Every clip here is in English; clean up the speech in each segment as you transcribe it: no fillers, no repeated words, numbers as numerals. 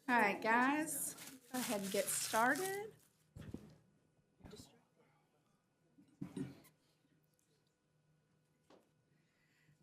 All right, guys, go ahead and get started.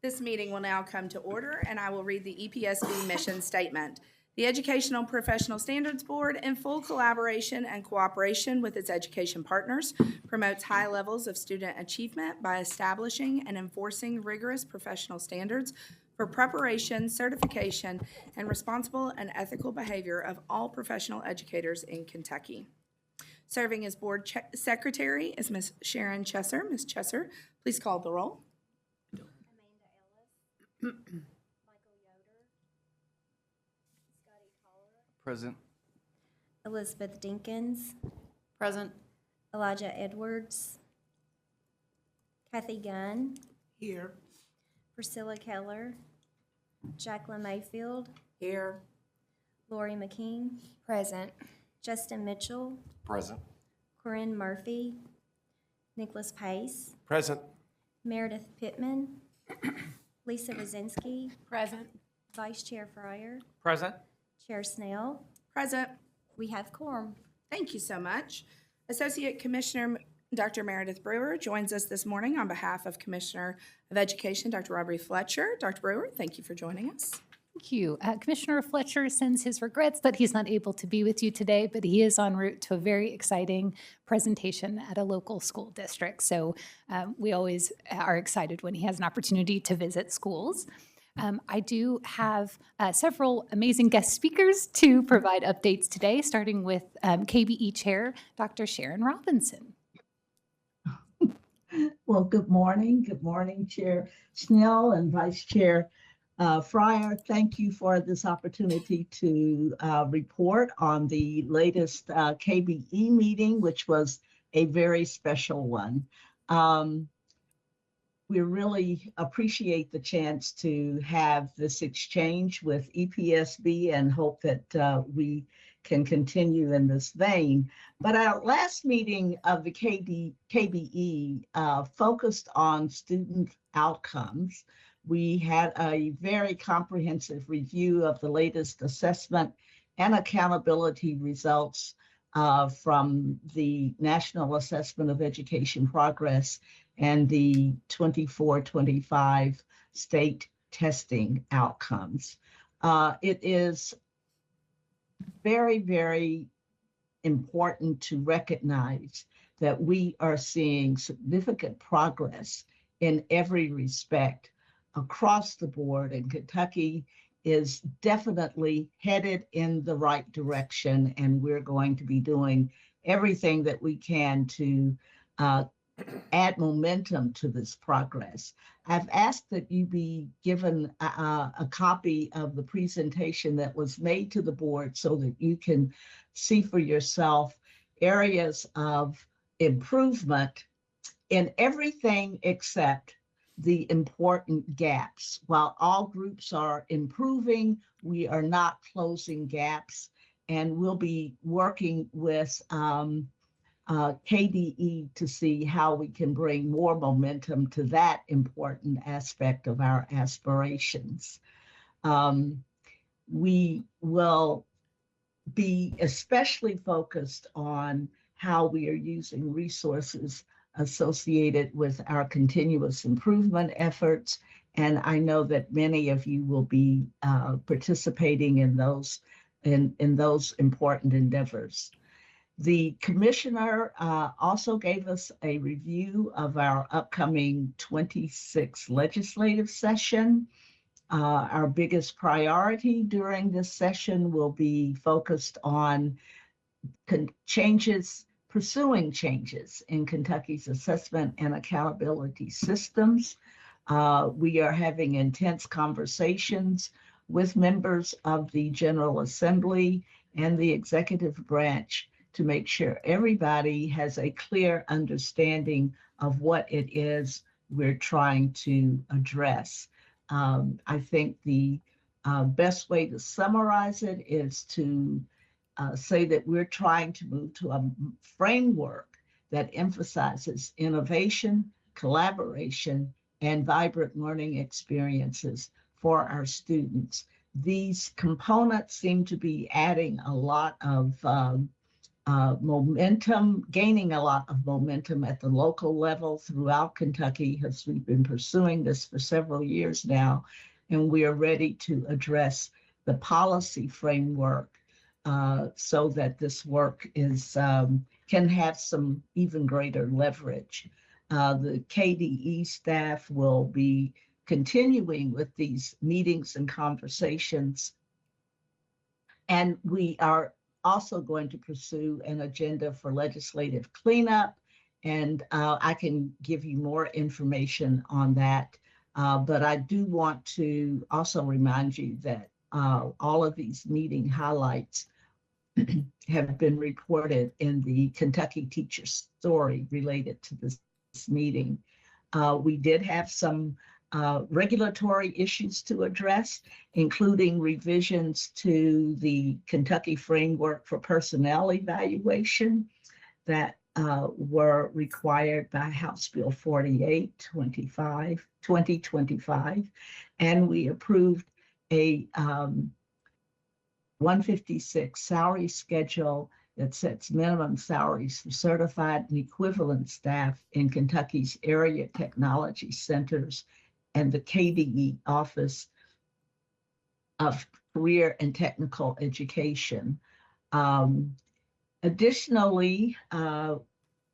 This meeting will now come to order, and I will read the EPSB mission statement. The Educational Professional Standards Board, in full collaboration and cooperation with its education partners, promotes high levels of student achievement by establishing and enforcing rigorous professional standards for preparation, certification, and responsible and ethical behavior of all professional educators in Kentucky. Serving as board secretary is Ms. Sharon Chesser. Ms. Chesser, please call the roll. Amanda Ellis, Michael Yoder, Scotty Toller, Present. Elizabeth Dinkins, Present. Elijah Edwards, Kathy Gunn, Here. Priscilla Keller, Jacqueline Mayfield, Here. Lori McKean, Present. Justin Mitchell, Present. Corinne Murphy, Nicholas Pace, Present. Meredith Pittman, Lisa Rosinski, Present. Vice Chair Fryer, Present. Chair Snell. Present. We have quorum. Thank you so much. Associate Commissioner Dr. Meredith Brewer joins us this morning on behalf of Commissioner of Education, Dr. Aubrey Fletcher. Dr. Brewer, thank you for joining us. Thank you. Commissioner Fletcher sends his regrets that he's not able to be with you today, but he is en route to a very exciting presentation at a local school district. So we always are excited when he has an opportunity to visit schools. I do have several amazing guest speakers to provide updates today, starting with KBE Chair, Dr. Sharon Robinson. Well, good morning. Good morning, Chair Snell and Vice Chair Fryer. Thank you for this opportunity to report on the latest KBE meeting, which was a very special one. We really appreciate the chance to have this exchange with EPSB and hope that we can continue in this vein. But our last meeting of the KBE focused on student outcomes. We had a very comprehensive review of the latest assessment and accountability results from the National Assessment of Education Progress and the 24-25 state testing outcomes. It is very, very important to recognize that we are seeing significant progress in every respect across the board, and Kentucky is definitely headed in the right direction, and we're going to be doing everything that we can to add momentum to this progress. I've asked that you be given a copy of the presentation that was made to the board so that you can see for yourself areas of improvement in everything except the important gaps. While all groups are improving, we are not closing gaps, and we'll be working with KDE to see how we can bring more momentum to that important aspect of our aspirations. We will be especially focused on how we are using resources associated with our continuous improvement efforts. And I know that many of you will be participating in those important endeavors. The commissioner also gave us a review of our upcoming 26th legislative session. Our biggest priority during this session will be focused on pursuing changes in Kentucky's assessment and accountability systems. We are having intense conversations with members of the General Assembly and the executive branch to make sure everybody has a clear understanding of what it is we're trying to address. I think the best way to summarize it is to say that we're trying to move to a framework that emphasizes innovation, collaboration, and vibrant learning experiences for our students. these components seem to be adding a lot of momentum, gaining a lot of momentum at the local level throughout Kentucky, as we've been pursuing this for several years now, and we are ready to address the policy framework so that this work is can have some even greater leverage. The KDE staff will be continuing with these meetings and conversations, and we are also going to pursue an agenda for legislative cleanup, and I can give you more information on that. But I do want to also remind you that all of these meeting highlights have been reported in the Kentucky Teacher Story related to this meeting. We did have some regulatory issues to address, including revisions to the Kentucky Framework for Personnel Evaluation that were required by House Bill 48, 2025. And we approved a 156 salary schedule that sets minimum salaries for certified and equivalent staff in Kentucky's area technology centers and the KDE Office of Career and Technical Education. Additionally,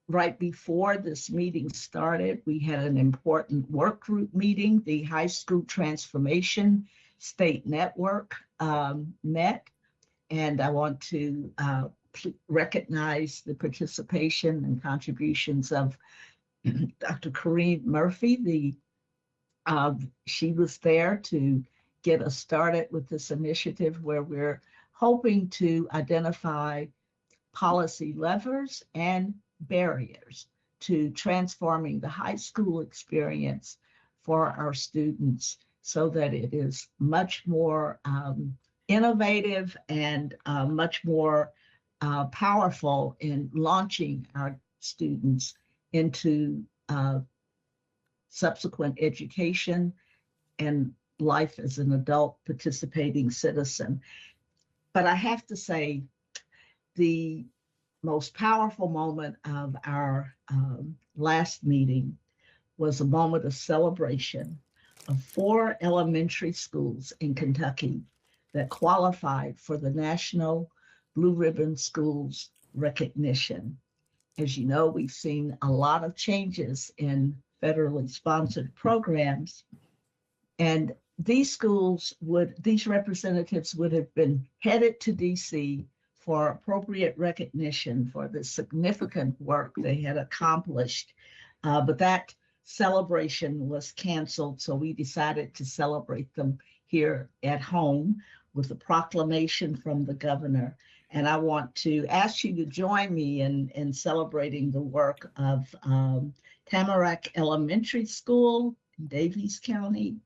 right before this meeting started, we had an important work group meeting. The High School Transformation State Network met, and I want to recognize the participation and contributions of Dr. Kareem Murphy. She was there to get us started with this initiative where we're hoping to identify policy levers and barriers to transforming the high school experience for our students so that it is much more innovative and much more powerful in launching our students into subsequent education and life as an adult participating citizen. But I have to say, the most powerful moment of our last meeting was a moment of celebration of 4 elementary schools in Kentucky that qualified for the National Blue Ribbon Schools recognition. As you know, we've seen a lot of changes in federally sponsored programs, and these representatives would have been headed to DC for appropriate recognition for the significant work they had accomplished. But that celebration was canceled, so we decided to celebrate them here at home with a proclamation from the governor. And I want to ask you to join me in celebrating the work of Tamarack Elementary School in Daviess County,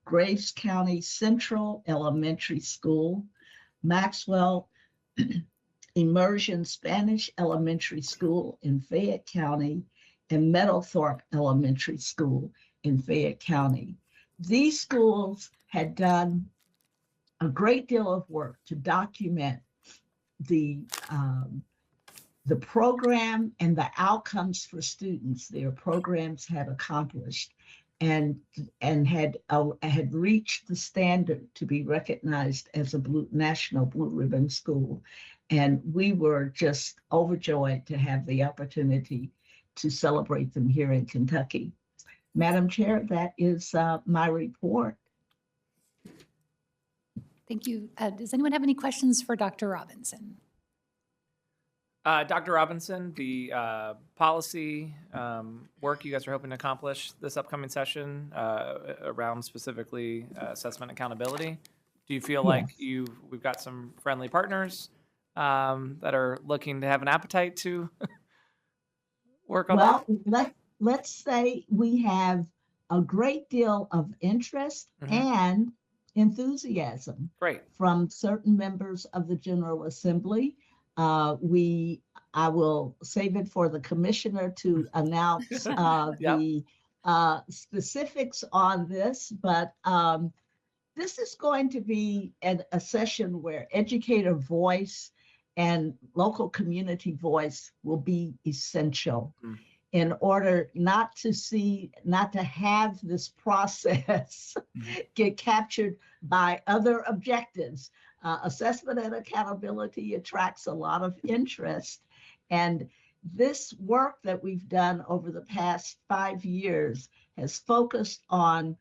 Graves County Central Elementary School, Maxwell Immersion Spanish Elementary School in Fayette County, and Meadowthorpe Elementary School in Fayette County. These schools had done a great deal of work to document the program and the outcomes for students their programs had accomplished, and had reached the standard to be recognized as a National Blue Ribbon School. And we were just overjoyed to have the opportunity to celebrate them here in Kentucky. Madam Chair, that is my report. Thank you. Does anyone have any questions for Dr. Robinson? Dr. Robinson, the policy work you guys are hoping to accomplish this upcoming session around specifically assessment accountability, do you feel like we've got some friendly partners that are looking to have an appetite to work on that? Well, let's say we have a great deal of interest and enthusiasm from certain members of the General Assembly. I will save it for the commissioner to announce the specifics on this, but this is going to be a session where educator voice and local community voice will be essential in order not to have this process get captured by other objectives. Assessment and accountability attracts a lot of interest. And this work that we've done over the past 5 years has focused on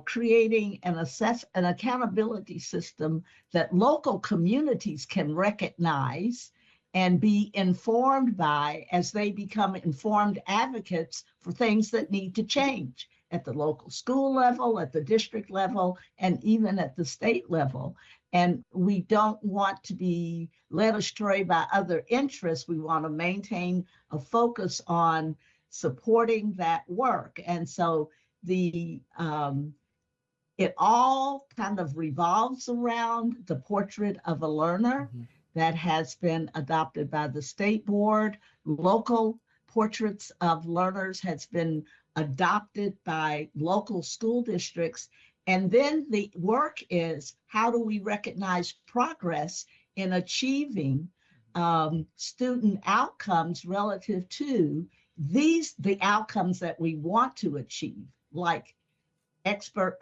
creating an accountability system that local communities can recognize and be informed by as they become informed advocates for things that need to change at the local school level, at the district level, and even at the state level. And we don't want to be led astray by other interests. We want to maintain a focus on supporting that work. And so it all kind of revolves around the portrait of a learner that has been adopted by the state board. Local portraits of learners has been adopted by local school districts. And then the work is, how do we recognize progress in achieving student outcomes relative to the outcomes that we want to achieve, like expert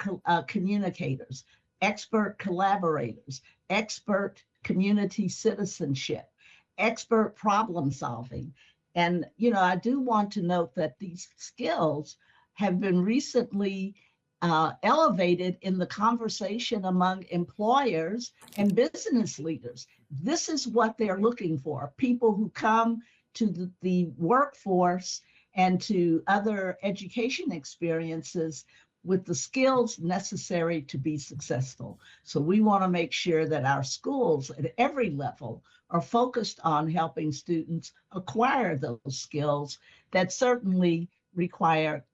communicators, expert collaborators, expert community citizenship, expert problem solving. And, I do want to note that these skills have been recently elevated in the conversation among employers and business leaders. This is what they're looking for, people who come to the workforce and to other education experiences with the skills necessary to be successful. So we want to make sure that our schools at every level are focused on helping students acquire those skills that certainly require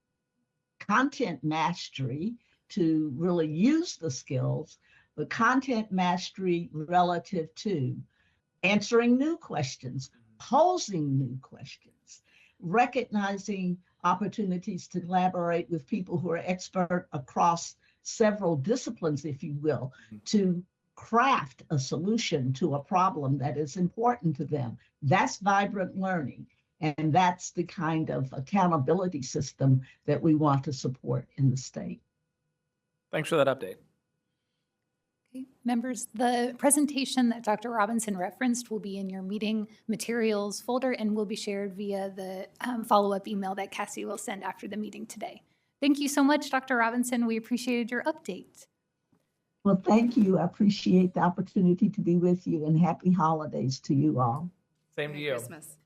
content mastery to really use the skills, but content mastery relative to answering new questions, posing new questions, recognizing opportunities to collaborate with people who are expert across several disciplines, if you will, to craft a solution to a problem that is important to them. That's vibrant learning. And that's the kind of accountability system that we want to support in the state. Thanks for that update. Okay. Members, the presentation that Dr. Robinson referenced will be in your meeting materials folder and will be shared via the follow-up email that Cassie will send after the meeting today. Thank you so much, Dr. Robinson. We appreciated your update. Well, thank you. I appreciate the opportunity to be with you, and happy holidays to you all. Same to Merry you. Christmas.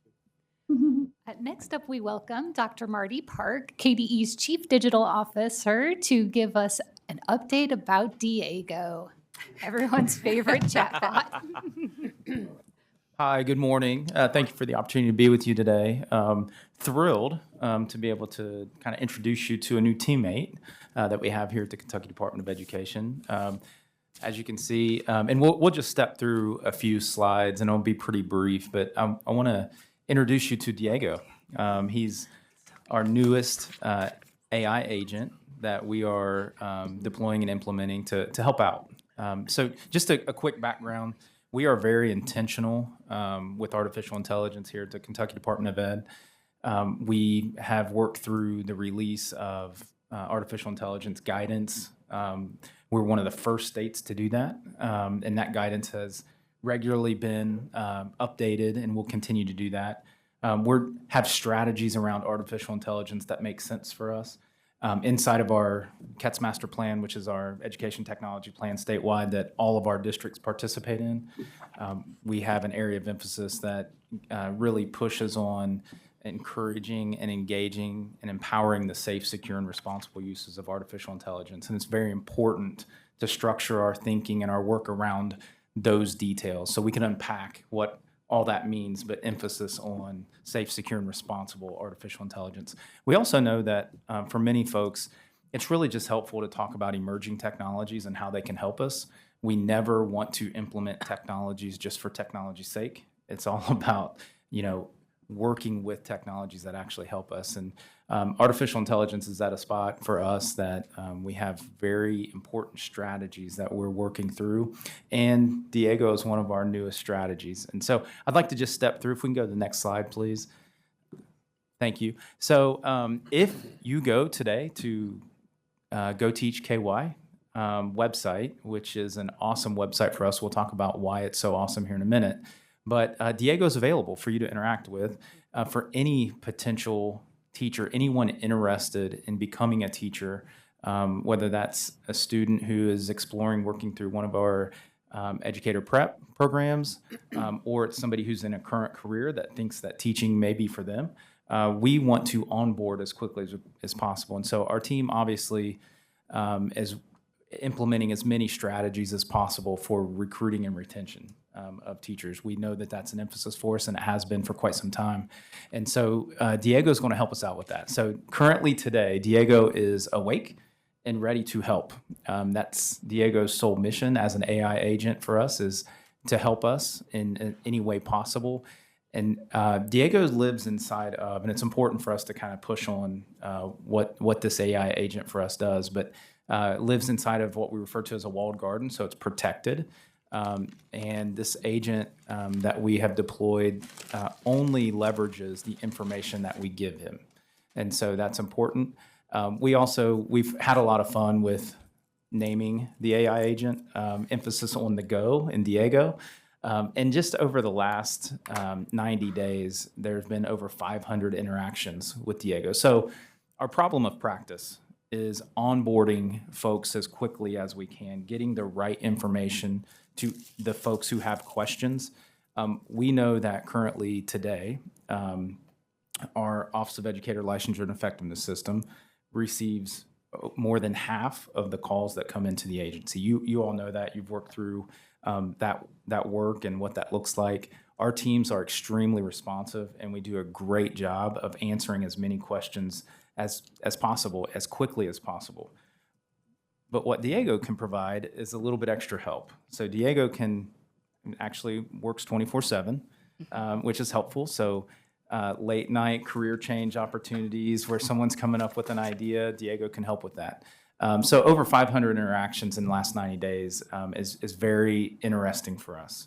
Next up, we welcome Dr. Marty Park, KDE's Chief Digital Officer, to give us an update about Diego, everyone's favorite chatbot. Hi, good morning. Thank you for the opportunity to be with you today. Thrilled to be able to kind of introduce you to a new teammate that we have here at the Kentucky Department of Education. As you can see, and we'll just step through a few slides, and it'll be pretty brief, but I want to introduce you to Diego. He's our newest AI agent that we are deploying and implementing to help out. So just a quick background. We are very intentional with artificial intelligence here at the Kentucky Department of Ed. We have worked through the release of artificial intelligence guidance. We're one of the first states to do that, and that guidance has regularly been updated and will continue to do that. We have strategies around artificial intelligence that make sense for us. Inside of our CETS master plan, which is our education technology plan statewide that all of our districts participate in, we have an area of emphasis that really pushes on encouraging and engaging and empowering the safe, secure, and responsible uses of artificial intelligence. And it's very important to structure our thinking and our work around those details so we can unpack what all that means, but emphasis on safe, secure, and responsible artificial intelligence. We also know that for many folks, it's really just helpful to talk about emerging technologies and how they can help us. We never want to implement technologies just for technology's sake. It's all about, working with technologies that actually help us. And Artificial intelligence is at a spot for us that we have very important strategies that we're working through, and Diego is one of our newest strategies. And so I'd like to just step through. If we can go to the next slide, please. Thank you. So if you go today to Go Teach KY website, which is an awesome website for us, we'll talk about why it's so awesome here in a minute. But Diego's available for you to interact with for any potential teacher, anyone interested in becoming a teacher, whether that's a student who is exploring working through one of our educator prep programs, or it's somebody who's in a current career that thinks that teaching may be for them. We want to onboard as quickly as possible. And so our team obviously is implementing as many strategies as possible for recruiting and retention of teachers. We know that that's an emphasis for us, and it has been for quite some time. And so Diego is going to help us out with that. So currently today, Diego is awake and ready to help. That's Diego's sole mission as an AI agent for us, is to help us in any way possible. And Diego lives inside of, and it's important for us to kind of push on what this AI agent for us does, but lives inside of what we refer to as a walled garden, so it's protected. And this agent that we have deployed only leverages the information that we give him. And so that's important. We've had a lot of fun with naming the AI agent, emphasis on the go in Diego. And just over the last 90 days, there's been over 500 interactions with Diego. So our problem of practice is onboarding folks as quickly as we can, getting the right information to the folks who have questions. We know that currently today, our Office of Educator Licensure and Effectiveness System receives more than half of the calls that come into the agency. You all know that. You've worked through that work and what that looks like. Our teams are extremely responsive, and we do a great job of answering as many questions as possible, as quickly as possible. But what Diego can provide is a little bit extra help. So Diego actually works 24/7, which is helpful. So late night career change opportunities where someone's coming up with an idea, Diego can help with that. So over 500 interactions in the last 90 days is very interesting for us.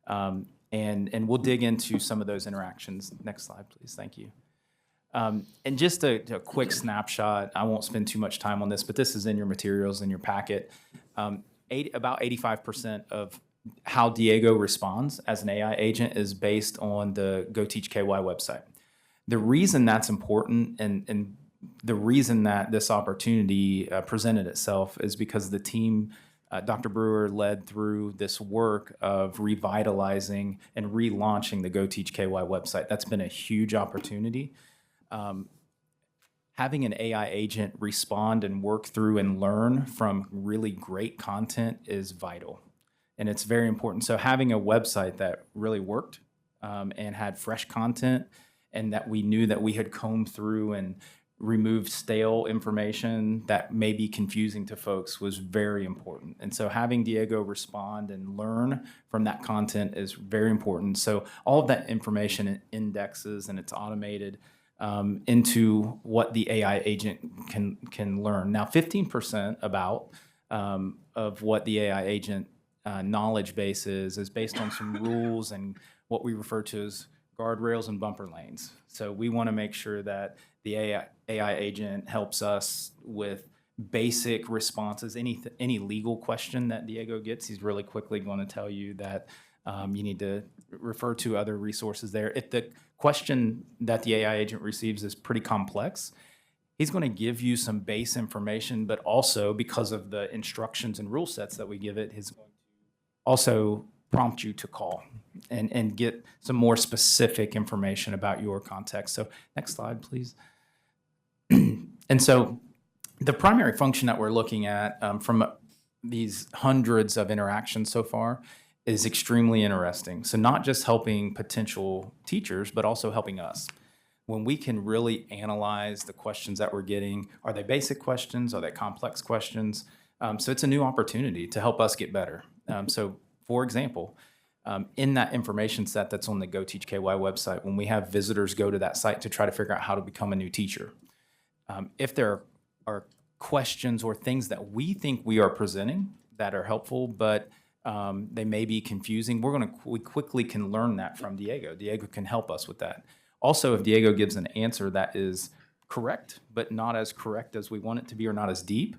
And we'll dig into some of those interactions. Next slide, please. Thank you. And just a quick snapshot, I won't spend too much time on this, but this is in your materials in your packet. About 85% of how Diego responds as an AI agent is based on the Go Teach KY website. The reason that's important and the reason that this opportunity presented itself is because the team, Dr. Brewer led through this work of revitalizing and relaunching the Go Teach KY website. That's been a huge opportunity. Having an AI agent respond and work through and learn from really great content is vital, and it's very important. So having a website that really worked and had fresh content, and that we knew that we had combed through and removed stale information that may be confusing to folks was very important. And so having Diego respond and learn from that content is very important. So all of that information indexes and it's automated into what the AI agent can learn. Now, 15% of what the AI agent knowledge base is based on some rules and what we refer to as guardrails and bumper lanes. So we want to make sure that the AI agent helps us with basic responses. Any legal question that Diego gets, he's really quickly going to tell you that you need to refer to other resources there. If the question that the AI agent receives is pretty complex, he's going to give you some base information, but also because of the instructions and rule sets that we give it, he's going to also prompt you to call and get some more specific information about your context. So next slide, please. And so the primary function that we're looking at from these hundreds of interactions so far is extremely interesting. So not just helping potential teachers, but also helping us. When we can really analyze the questions that we're getting, are they basic questions? Are they complex questions? So it's a new opportunity to help us get better. So for example, in that information set that's on the Go Teach KY website, when we have visitors go to that site to try to figure out how to become a new teacher, If there are questions or things that we think we are presenting that are helpful, but they may be confusing, we quickly can learn that from Diego. Diego can help us with that. Also, if Diego gives an answer that is correct, but not as correct as we want it to be or not as deep,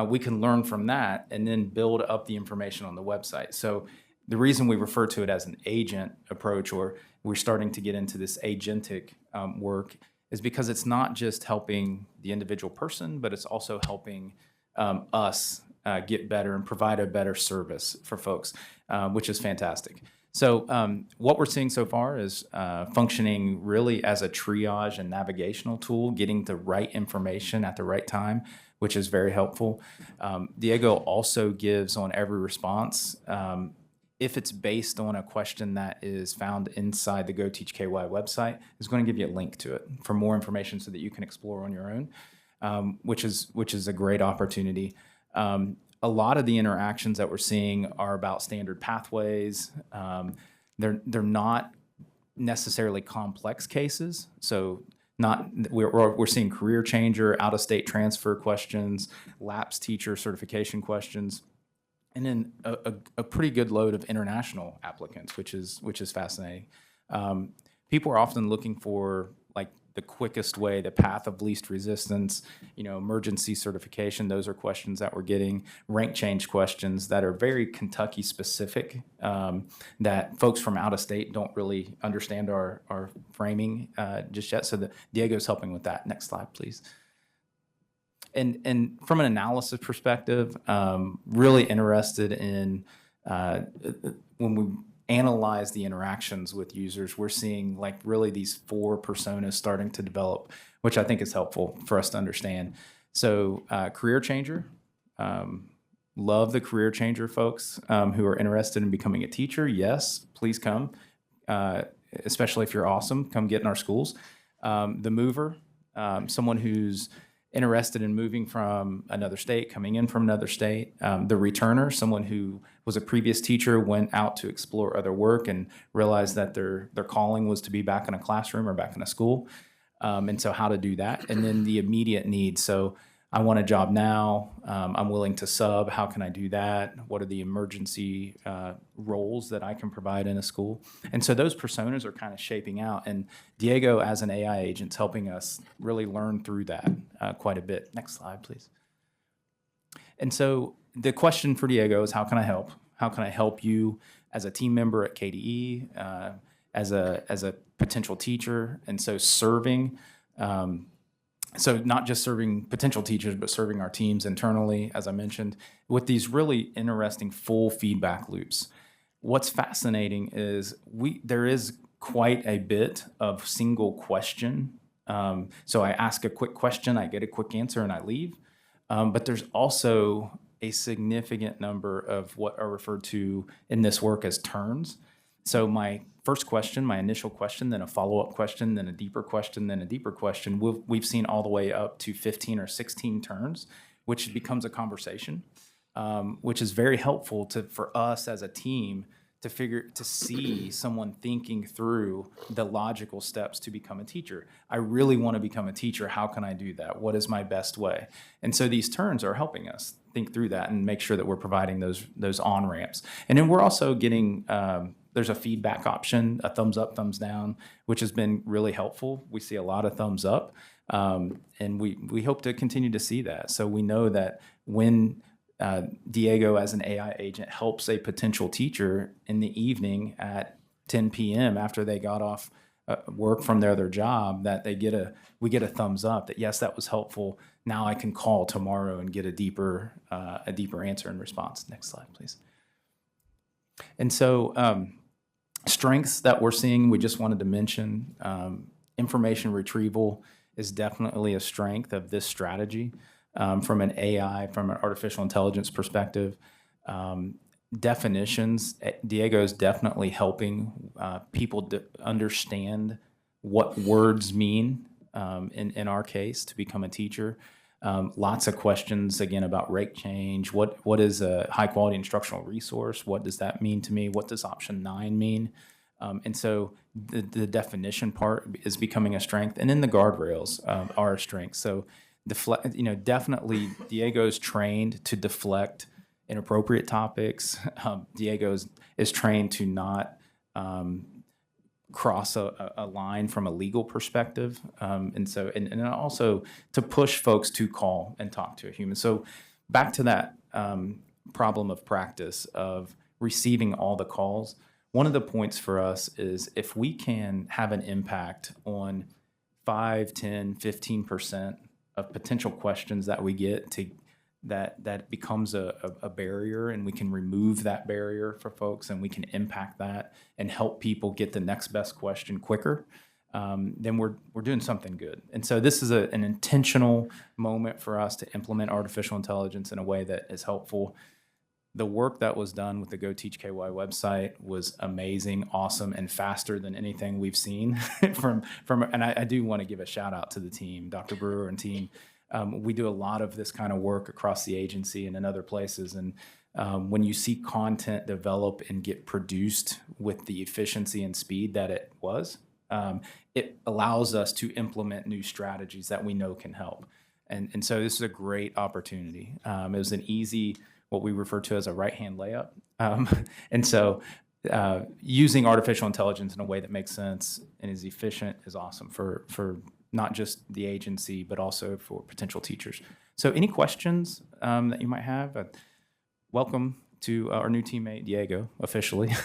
we can learn from that and then build up the information on the website. So the reason we refer to it as an agent approach, or we're starting to get into this agentic work, is because it's not just helping the individual person, but it's also helping us get better and provide a better service for folks, which is fantastic. So what we're seeing so far is functioning really as a triage and navigational tool, getting the right information at the right time, which is very helpful. Diego also gives on every response, if it's based on a question that is found inside the Go Teach KY website, is going to give you a link to it for more information so that you can explore on your own, which is a great opportunity. A lot of the interactions that we're seeing are about standard pathways. They're not necessarily complex cases. So we're seeing career changer, out-of-state transfer questions, lapsed teacher certification questions, and then a pretty good load of international applicants, which is fascinating. People are often looking for like the quickest way, the path of least resistance, emergency certification. Those are questions that we're getting. Rank change questions that are very Kentucky specific, that folks from out of state don't really understand our framing just yet. So Diego's helping with that. Next slide, please. And from an analysis perspective, really interested in when we analyze the interactions with users, we're seeing like really these 4 personas starting to develop, which I think is helpful for us to understand. So career changer, love the career changer folks who are interested in becoming a teacher. Yes, please come, especially if you're awesome, come get in our schools. The mover, someone who's interested in moving from another state, coming in from another state. The returner, someone who was a previous teacher, went out to explore other work and realized that their calling was to be back in a classroom or back in a school. And so how to do that. And then the immediate needs. So I want a job now. I'm willing to sub. How can I do that? What are the emergency roles that I can provide in a school? And so those personas are kind of shaping out. And Diego, as an AI agent, is helping us really learn through that quite a bit. Next slide, please. And so the question for Diego is, how can I help? How can I help you as a team member at KDE, as a potential teacher? And so serving. So not just serving potential teachers, but serving our teams internally, as I mentioned, with these really interesting full feedback loops. What's fascinating is there is quite a bit of single question. So I ask a quick question, I get a quick answer, and I leave. But there's also a significant number of what are referred to in this work as turns. So my first question, my initial question, then a follow-up question, then a deeper question, then a deeper question. We've seen all the way up to 15 or 16 turns, which becomes a conversation, which is very helpful for us as a team to see someone thinking through the logical steps to become a teacher. I really want to become a teacher. How can I do that? What is my best way? And so these turns are helping us think through that and make sure that we're providing those on-ramps. And then we're also getting there's a feedback option, a thumbs up, thumbs down, which has been really helpful. We see a lot of thumbs up, and we hope to continue to see that. So we know that when Diego, as an AI agent, helps a potential teacher in the evening at 10 p.m. after they got off work from their other job, that we get a thumbs up that yes, that was helpful. Now I can call tomorrow and get a deeper answer and response. Next slide, please. And so strengths that we're seeing, we just wanted to mention, information retrieval is definitely a strength of this strategy. From an AI, from an artificial intelligence perspective, definitions, Diego's definitely helping people understand what words mean in our case to become a teacher. Lots of questions, again, about rate change. What is a high-quality instructional resource? What does that mean to me? What does option 9 mean? And so the definition part is becoming a strength. And then the guardrails are a strength. So definitely Diego's trained to deflect inappropriate topics. Diego is trained to not cross a line from a legal perspective, and also to push folks to call and talk to a human. So back to that problem of practice of receiving all the calls. One of the points for us is if we can have an impact on 5, 10, 15% of potential questions that we get to that becomes a barrier, and we can remove that barrier for folks, and we can impact that and help people get the next best question quicker, then we're doing something good. And so this is an intentional moment for us to implement artificial intelligence in a way that is helpful. The work that was done with the Go Teach KY website was amazing, awesome, and faster than anything we've seen from. And I do want to give a shout out to the team, Dr. Brewer and team. We do a lot of this kind of work across the agency and in other places. And when you see content develop and get produced with the efficiency and speed that it was, it allows us to implement new strategies that we know can help. And so this is a great opportunity. It was an easy, what we refer to as a right-hand layup. And so using artificial intelligence in a way that makes sense and is efficient is awesome for not just the agency, but also for potential teachers. So any questions that you might have, welcome to our new teammate, Diego, officially.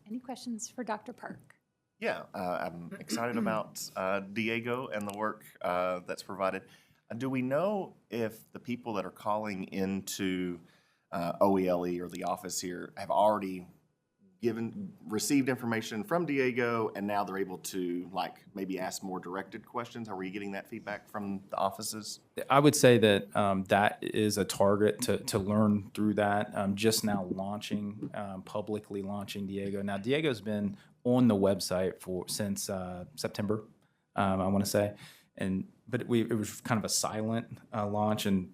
Any questions for Dr. Park? Yeah, I'm excited about Diego and the work that's provided. Do we know if the people that are calling into OELE or the office here have already received information from Diego, and now they're able to maybe ask more directed questions? Are we getting that feedback from the offices? I would say that that is a target to learn through that. Just now publicly launching Diego. Now Diego's been on the website since September, I want to say, but it was kind of a silent launch, and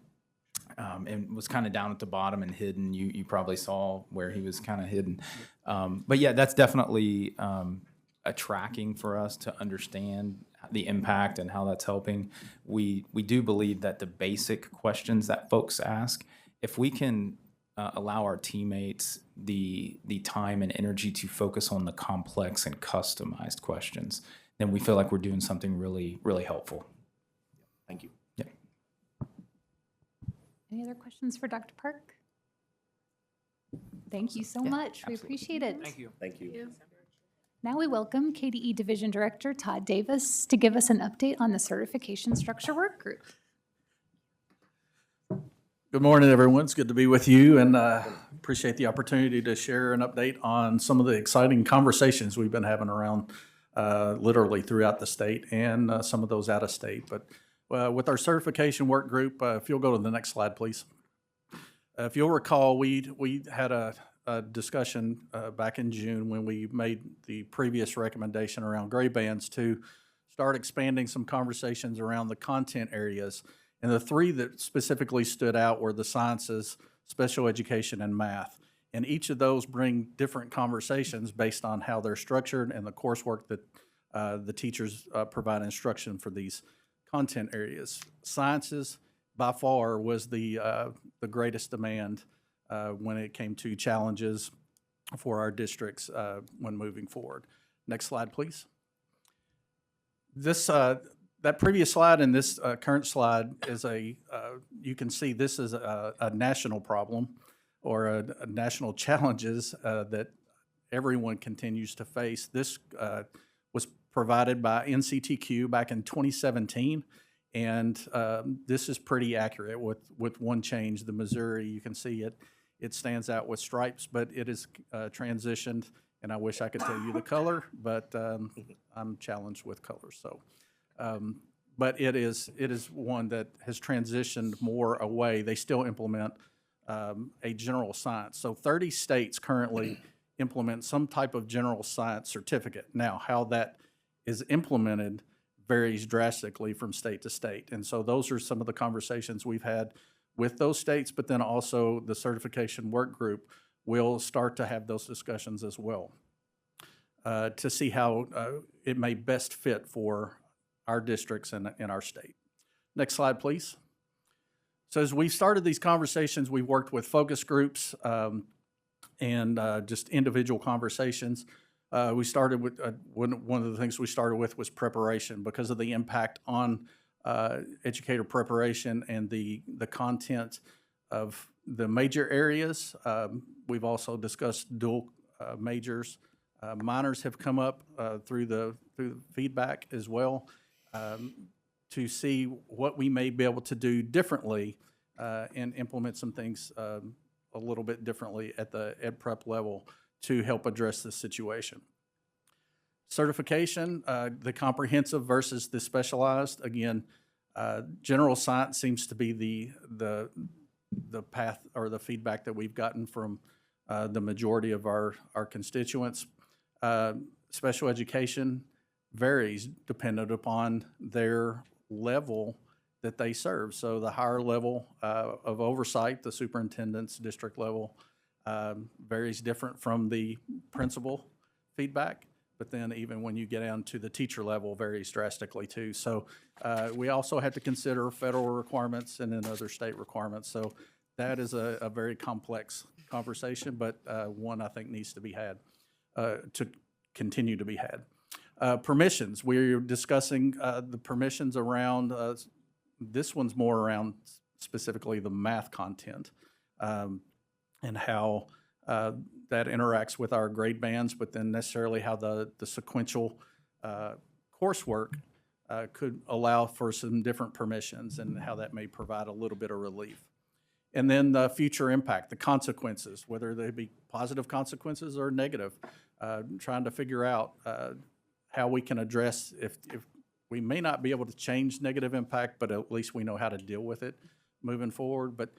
was kind of down at the bottom and hidden. You probably saw where he was kind of hidden. But yeah, that's definitely a tracking for us to understand the impact and how that's helping. We do believe that the basic questions that folks ask, if we can allow our teammates the time and energy to focus on the complex and customized questions, then we feel like we're doing something really, really helpful. Thank you. Yeah. Any other questions for Dr. Park? Thank you so much. We appreciate it. Thank you. Thank you. Now we welcome KDE Division Director Todd Davis to give us an update on the Certification Structure Work Group. Good morning, everyone. It's good to be with you, and appreciate the opportunity to share an update on some of the exciting conversations we've been having around literally throughout the state and some of those out of state. But with our certification work group, if you'll go to the next slide, please. If you'll recall, we had a discussion back in June when we made the previous recommendation around grade bands to start expanding some conversations around the content areas. And the three that specifically stood out were the sciences, special education, and math. And each of those bring different conversations based on how they're structured and the coursework that the teachers provide instruction for these content areas. Sciences, by far, was the greatest demand when it came to challenges for our districts when moving forward. Next slide, please. This that previous slide and this current slide is you can see this is a national problem or a national challenges that everyone continues to face. This was provided by NCTQ back in 2017, and this is pretty accurate with one change. The Missouri, you can see it stands out with stripes, but it is transitioned, and I wish I could tell you the color, but I'm challenged with colors. So, but it is one that has transitioned more away. They still implement a general science. So 30 states currently implement some type of general science certificate. Now, how that is implemented varies drastically from state to state. And so those are some of the conversations we've had with those states, but then also the certification work group will start to have those discussions as well to see how it may best fit for our districts and in our state. Next slide, please. So as we started these conversations, we worked with focus groups and just individual conversations. We started with, one of the things we started with was preparation because of the impact on educator preparation and the content of the major areas. We've also discussed dual majors. Minors have come up through the feedback as well to see what we may be able to do differently and implement some things a little bit differently at the ed prep level to help address this situation. Certification, the comprehensive versus the specialized. Again, general science seems to be the path or the feedback that we've gotten from the majority of our constituents. Special education varies dependent upon their level that they serve. So the higher level of oversight, the superintendent's district level, varies different from the principal feedback. But then even when you get down to the teacher level, varies drastically too. So we also have to consider federal requirements and then other state requirements. So that is a very complex conversation, but one I think needs to be had, to continue to be had. Permissions, we're discussing the permissions around, this one's more around specifically the math content and how that interacts with our grade bands, but then necessarily how the sequential coursework could allow for some different permissions and how that may provide a little bit of relief. And then the future impact, the consequences, whether they be positive consequences or negative, trying to figure out how we can address if we may not be able to change negative impact, but at least we know how to deal with it moving forward. But,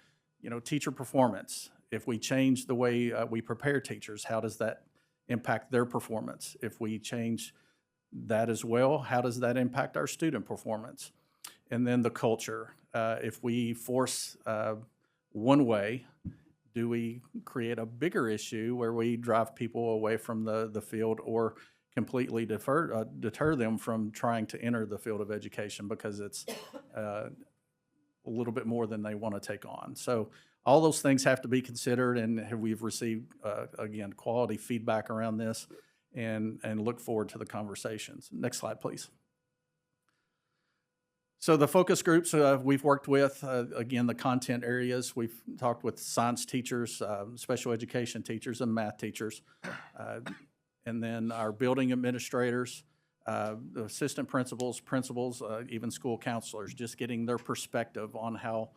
you know, teacher performance, if we change the way we prepare teachers, how does that impact their performance? If we change that as well, how does that impact our student performance? And then the culture. If we force one way, do we create a bigger issue where we drive people away from the field or completely deter them from trying to enter the field of education because it's a little bit more than they want to take on? So all those things have to be considered, and we've received, again, quality feedback around this and look forward to the conversations. Next slide, please. So the focus groups we've worked with, again, the content areas, we've talked with science teachers, special education teachers, and math teachers, and then our building administrators, the assistant principals, even school counselors, just getting their perspective on how,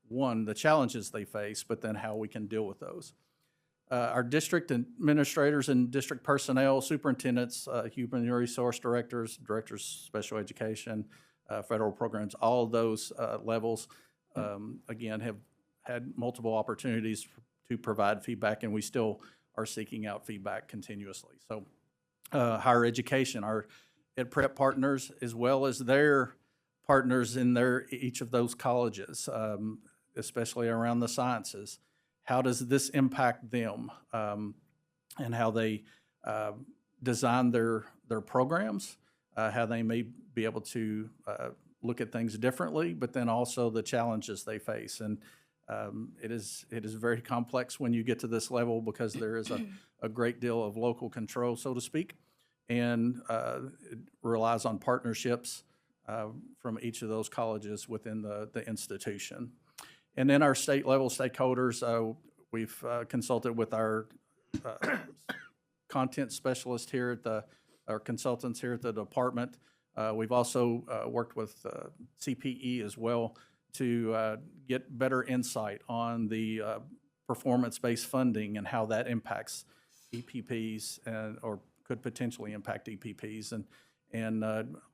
one, the challenges they face, but then how we can deal with those. Our district administrators and district personnel, superintendents, human resource directors, directors of special education, federal programs, all of those levels, again, have had multiple opportunities to provide feedback, and we still are seeking out feedback continuously. So higher education, our ed prep partners, as well as their partners in each of those colleges, especially around the sciences. How does this impact them and how they design their programs, how they may be able to look at things differently, but then also the challenges they face. And it is very complex when you get to this level because there is a great deal of local control, so to speak, and it relies on partnerships from each of those colleges within the institution. And then our state level stakeholders, we've consulted with our content specialist here at our consultants here at the department. We've also worked with CPE as well to get better insight on the performance-based funding and how that impacts EPPs or could potentially impact EPPs, and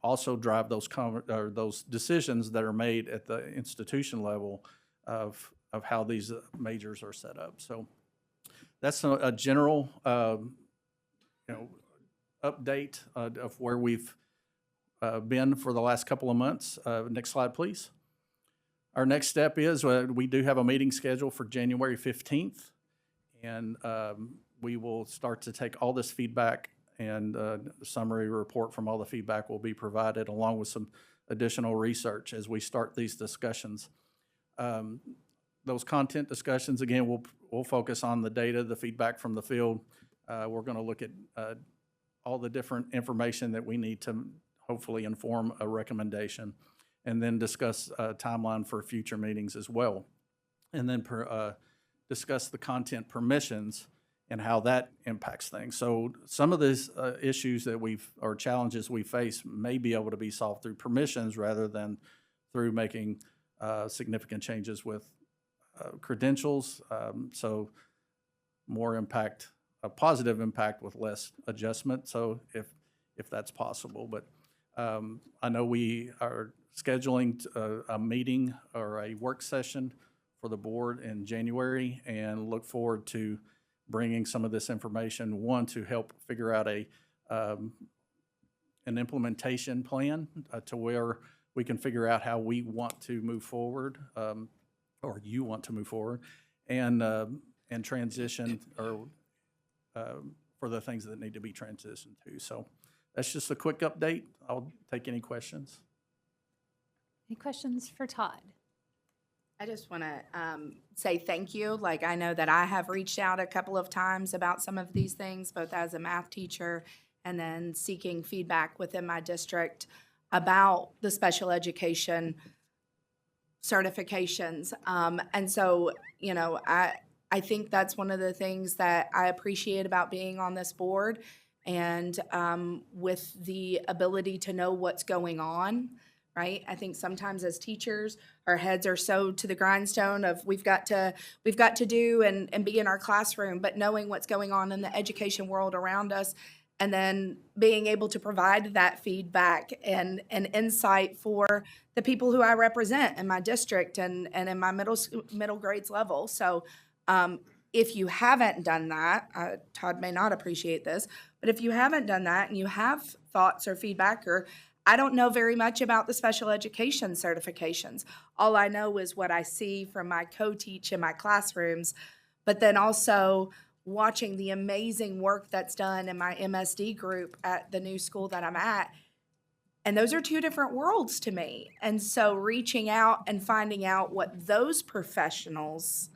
also drive those decisions that are made at the institution level of how these majors are set up. So that's a general update of where we've been for the last couple of months. Next slide, please. Our next step is we do have a meeting scheduled for January 15th, and we will start to take all this feedback and a summary report from all the feedback will be provided, along with some additional research as we start these discussions. Those content discussions, again, we'll focus on the data, the feedback from the field. We're going to look at all the different information that we need to hopefully inform a recommendation, and then discuss a timeline for future meetings as well. And then discuss the content permissions and how that impacts things. So some of these issues that or challenges we face may be able to be solved through permissions rather than through making significant changes with credentials. So more impact, a positive impact with less adjustment. So if that's possible, but I know we are scheduling a meeting or a work session for the board in January, and look forward to bringing some of this information, one, to help figure out an implementation plan to where we can figure out how we want to move forward, or you want to move forward, and transition or for the things that need to be transitioned to. So that's just a quick update. I'll take any questions. Any questions for Todd? I just want to say thank you. Like, I know that I have reached out a couple of times about some of these things, both as a math teacher and then seeking feedback within my district about the special education certifications. And so, you know, I think that's one of the things that I appreciate about being on this board, and with the ability to know what's going on. Right? I think sometimes as teachers, our heads are so to the grindstone of we've got to do and be in our classroom, but knowing what's going on in the education world around us, and then being able to provide that feedback and insight for the people who I represent in my district and in my middle grades level. So if you haven't done that, Todd may not appreciate this, but if you haven't done that and you have thoughts or feedback, or I don't know very much about the special education certifications. All I know is what I see from my co-teach in my classrooms, but then also watching the amazing work that's done in my MSD group at the new school that I'm at. And those are two different worlds to me. And so reaching out and finding out what those professionals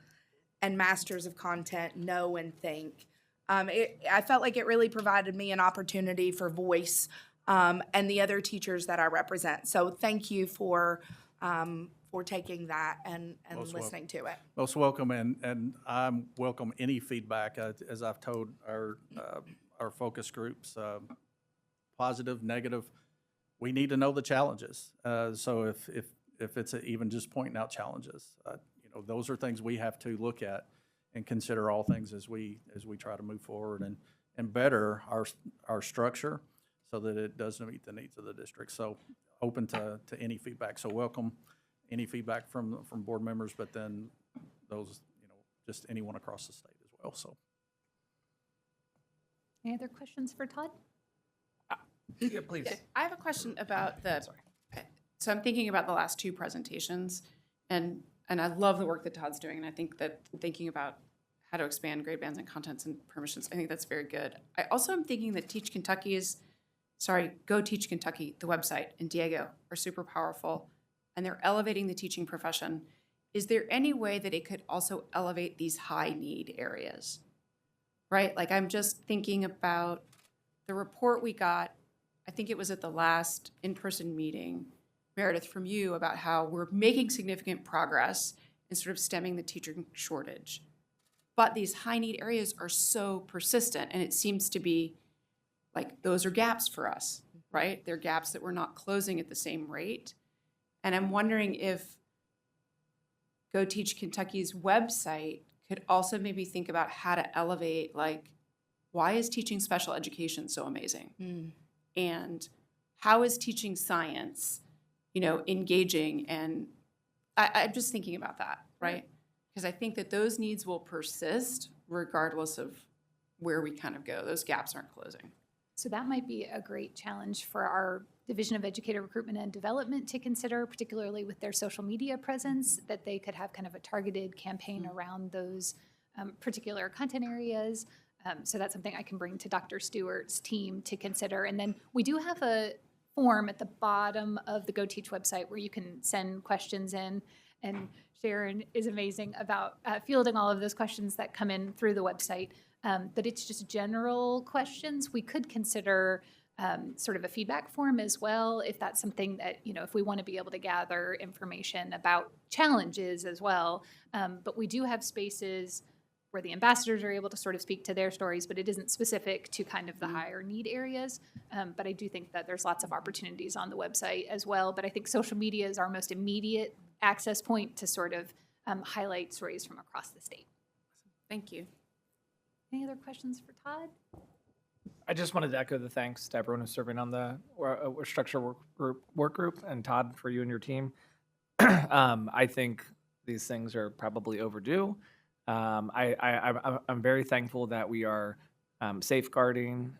and masters of content know and think, I felt like it really provided me an opportunity for voice, and the other teachers that I represent. So thank you for taking that and listening to it. Most welcome, and I welcome any feedback. As I've told our focus groups, positive, negative, we need to know the challenges. So if it's even just pointing out challenges, you know, those are things we have to look at and consider all things as we try to move forward and better our structure, so that it does meet the needs of the district. So open to any feedback. So welcome any feedback from board members, but then those, you know, just anyone across the state as well. So. Any other questions for Todd? Yeah, please. I have a question about so I'm thinking about the last two presentations, and I love the work that Todd's doing, and I think that thinking about how to expand grade bands and contents and permissions, I think that's very good. I also am thinking that Go Teach Kentucky, the website, and Diego are super powerful, and they're elevating the teaching profession. Is there any way that it could also elevate these high need areas? Right? Like, I'm just thinking about the report we got, I think it was at the last in-person meeting, Meredith, from you, about how we're making significant progress in sort of stemming the teacher shortage. But these high need areas are so persistent, and it seems to be like those are gaps for us, right? They're gaps that we're not closing at the same rate. And I'm wondering if Go Teach Kentucky's website could also maybe think about how to elevate, like, why is teaching special education so amazing? And how is teaching science, you know, engaging? And I'm just thinking about that, right? Because I think that those needs will persist regardless of where we kind of go. Those gaps aren't closing. So that might be a great challenge for our Division of Educator Recruitment and Development to consider, particularly with their social media presence, that they could have kind of a targeted campaign around those particular content areas. So that's something I can bring to Dr. Stewart's team to consider. And then we do have a form at the bottom of the Go Teach website where you can send questions in. And Sharon is amazing about fielding all of those questions that come in through the website. But it's just general questions. We could consider sort of a feedback form as well, if that's something that, if we want to be able to gather information about challenges as well. But we do have spaces where the ambassadors are able to sort of speak to their stories, but it isn't specific to kind of the higher need areas. But I do think that there's lots of opportunities on the website as well. But I think social media is our most immediate access point to sort of highlight stories from across the state. Thank you. Any other questions for Todd? I just wanted to echo the thanks to everyone who's serving on the structure work group, and Todd, for you and your team. I think these things are probably overdue. I'm very thankful that we are safeguarding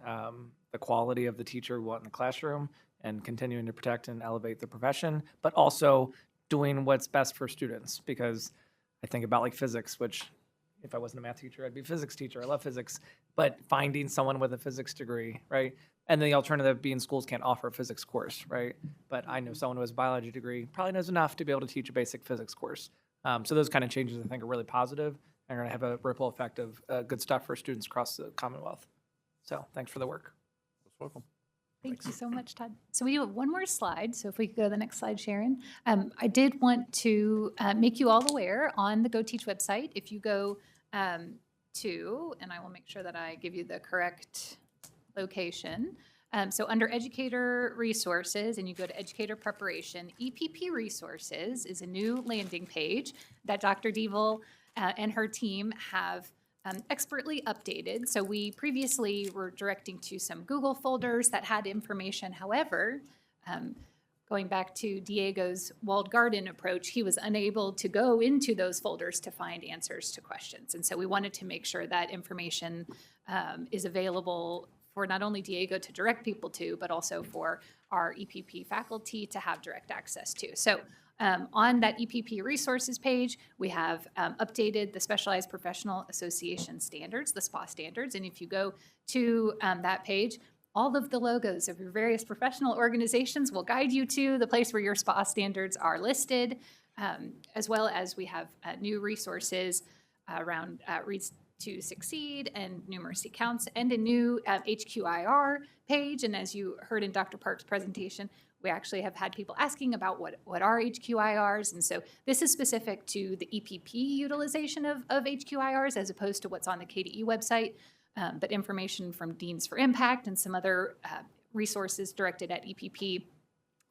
the quality of the teacher we want in the classroom and continuing to protect and elevate the profession, but also doing what's best for students. Because I think about like physics, which if I wasn't a math teacher, I'd be a physics teacher. I love physics, but finding someone with a physics degree, right? And the alternative being schools can't offer a physics course, right? But I know someone who has a biology degree probably knows enough to be able to teach a basic physics course. So those kind of changes I think are really positive and are going to have a ripple effect of good stuff for students across the Commonwealth. So thanks for the work. Welcome. Thank you so much, Todd. So we have one more slide. So if we could go to the next slide, Sharon. I did want to make you all aware on the Go Teach website, if you go to, and I will make sure that I give you the correct location. So under Educator Resources, and you go to Educator Preparation, EPP Resources is a new landing page that Dr. Devil and her team have expertly updated. So we previously were directing to some Google folders that had information. However, going back to Diego's walled garden approach, he was unable to go into those folders to find answers to questions. And so we wanted to make sure that information is available for not only Diego to direct people to, but also for our EPP faculty to have direct access to. So on that EPP resources page, we have updated the Specialized Professional Association standards, the SPA standards. And if you go to that page, all of the logos of your various professional organizations will guide you to the place where your SPA standards are listed, as well as we have new resources around Reads to Succeed and numeracy counts, and a new HQIR page. And as you heard in Dr. Park's presentation, we actually have had people asking about what are HQIRs. And so this is specific to the EPP utilization of HQIRs as opposed to what's on the KDE website. But information from Deans for Impact and some other resources directed at EPP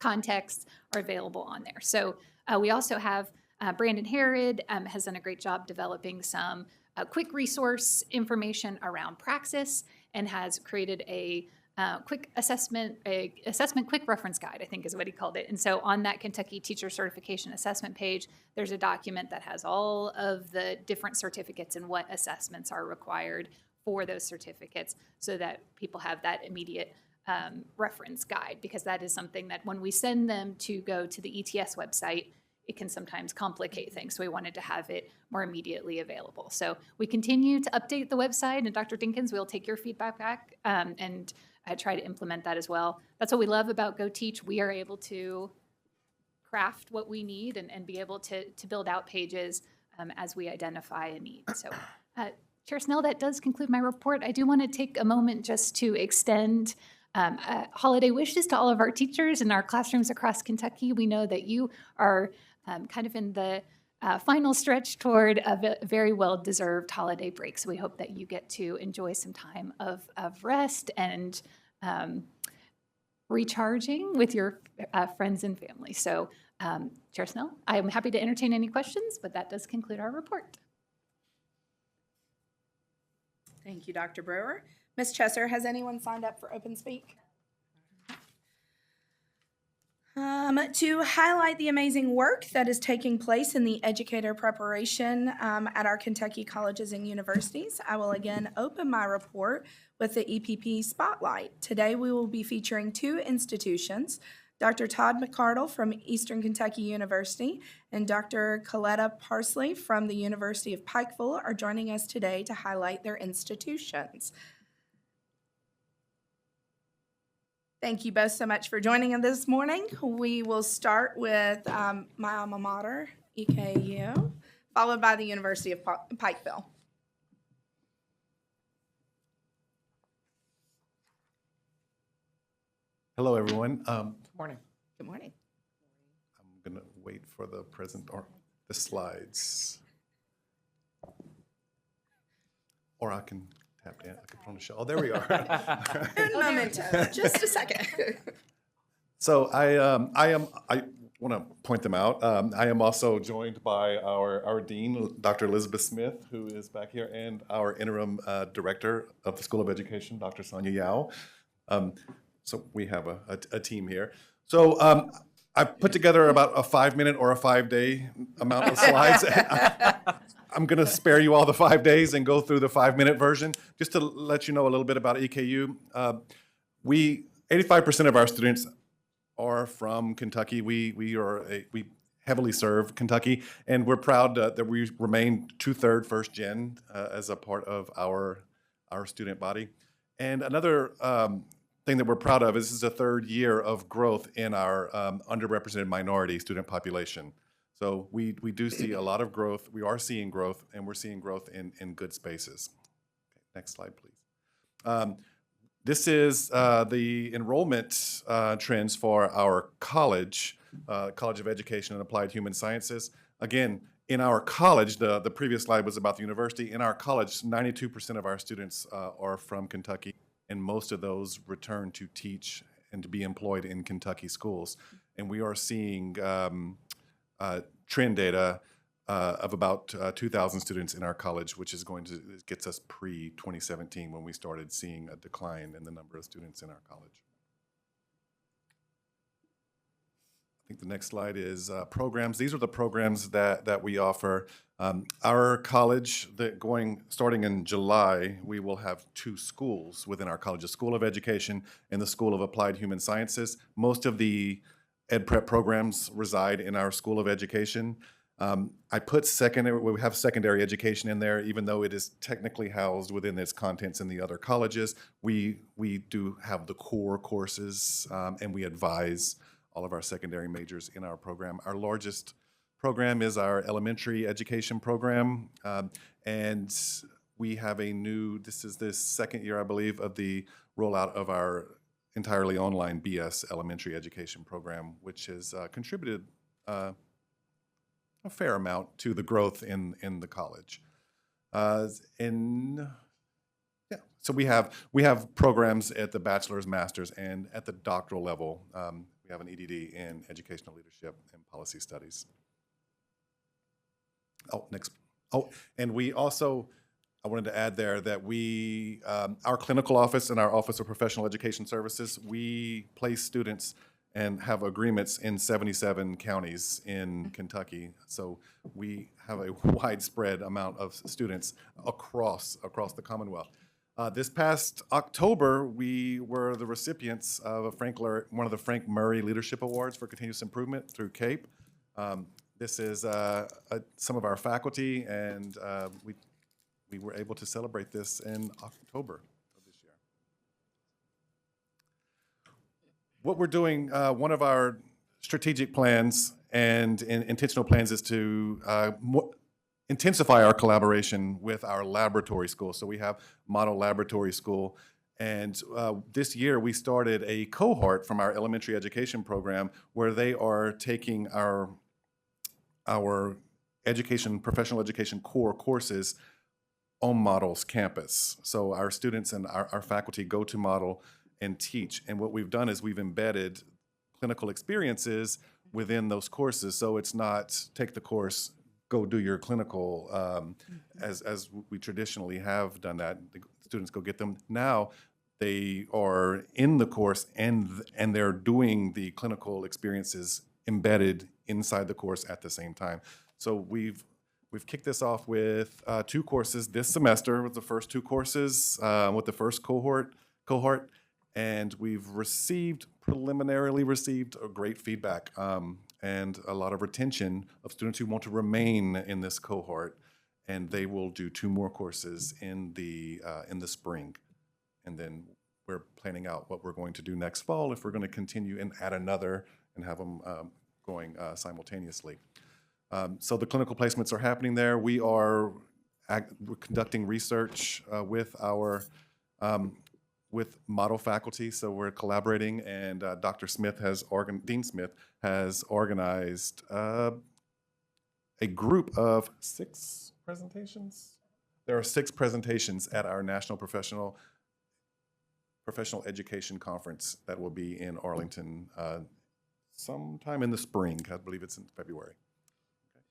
contexts are available on there. So we also have Brandon Herod has done a great job developing some quick resource information around praxis and has created a quick assessment quick reference guide, I think is what he called it. And so on that Kentucky Teacher Certification Assessment page, there's a document that has all of the different certificates and what assessments are required for those certificates so that people have that immediate reference guide, because that is something that when we send them to go to the ETS website, it can sometimes complicate things. So we wanted to have it more immediately available. So we continue to update the website, and Dr. Dinkins, we'll take your feedback back and try to implement that as well. That's what we love about Go Teach. We are able to craft what we need and be able to build out pages as we identify a need. So Chair Snell, that does conclude my report. I do want to take a moment just to extend holiday wishes to all of our teachers in our classrooms across Kentucky. We know that you are kind of in the final stretch toward a very well-deserved holiday break. So we hope that you get to enjoy some time of rest and recharging with your friends and family. So Chair Snell, I am happy to entertain any questions, but that does conclude our report. Thank you, Dr. Brewer. Ms. Chesser, has anyone signed up for Open Speak? To highlight the amazing work that is taking place in the educator preparation at our Kentucky colleges and universities, I will again open my report with the EPP Spotlight. Today we will be featuring two institutions, Dr. Todd McCardle from Eastern Kentucky University and Dr. Coletta Parsley from the University of Pikeville are joining us today to highlight their institutions. Thank you both so much for joining us this morning. We will start with my alma mater, EKU, followed by the University of Pikeville. Hello, everyone. Good morning. Good morning. I'm going to wait for the the slides. Or I can tap in. I can put on the show. Oh, there we are. Un momento, just a second. So I want to point them out. I am also joined by our dean, Dr. Elizabeth Smith, who is back here, and our interim director of the School of Education, Dr. Sonia Yao. So we have a team here. So I put together about a 5-minute or a 5-day amount of slides. I'm going to spare you all the 5 days and go through the 5-minute version. Just to let you know a little bit about EKU. 85% of our students are from Kentucky. We heavily serve Kentucky, and we're proud that we remain 2/3 first gen as a part of our student body. And another thing that we're proud of is this is the 3rd year of growth in our underrepresented minority student population. So we do see a lot of growth. We are seeing growth, and we're seeing growth in good spaces. Okay, next slide, please. This is the enrollment trends for our college, College of Education and Applied Human Sciences. Again, in our college, the previous slide was about the university. In our college, 92% of our students are from Kentucky, and most of those return to teach and to be employed in Kentucky schools. And we are seeing trend data of about 2,000 students in our college, which is gets us pre-2017 when we started seeing a decline in the number of students in our college. I think the next slide is programs. These are the programs that we offer. Our college, starting in July, we will have 2 schools within our college, the School of Education and the School of Applied Human Sciences. Most of the Ed Prep programs reside in our School of Education. I put we have secondary education in there, even though it is technically housed within its contents in the other colleges. We do have the core courses, and we advise all of our secondary majors in our program. Our largest program is our elementary education program, and we have this is the 2nd year, I believe, of the rollout of our entirely online BS elementary education program, which has contributed a fair amount to the growth in the college. So we have programs at the bachelor's, master's, and at the doctoral level. We have an EDD in educational leadership and policy studies. And we also, I wanted to add there that our clinical office and our Office of Professional Education Services, we place students and have agreements in 77 counties in Kentucky. So we have a widespread amount of students across the Commonwealth. This past October, we were the recipients of one of the Frank Murray Leadership Awards for Continuous Improvement through CAPE. This is some of our faculty, and we were able to celebrate this in October of this year. What we're doing, one of our strategic plans and intentional plans is to intensify our collaboration with our laboratory school. So we have Model Laboratory School, and this year we started a cohort from our elementary education program where they are taking our professional education core courses on Model's campus. So our students and our faculty go to Model and teach. And what we've done is we've embedded clinical experiences within those courses. So it's not take the course, go do your clinical, as we traditionally have done that. The students go get them. Now they are in the course and they're doing the clinical experiences embedded inside the course at the same time. So we've kicked this off with 2 courses this semester with the first 2 courses with the first cohort, and we've received preliminarily received great feedback and a lot of retention of students who want to remain in this cohort. And they will do 2 more courses in the spring. And then we're planning out what we're going to do next fall, if we're going to continue and add another and have them going simultaneously. So the clinical placements are happening there. We're conducting research with our with model faculty, so we're collaborating, and Dr. Smith Dean Smith has organized a group of 6 presentations. There are 6 presentations at our National Professional Education Conference that will be in Arlington sometime in the spring. I believe it's in February. Okay.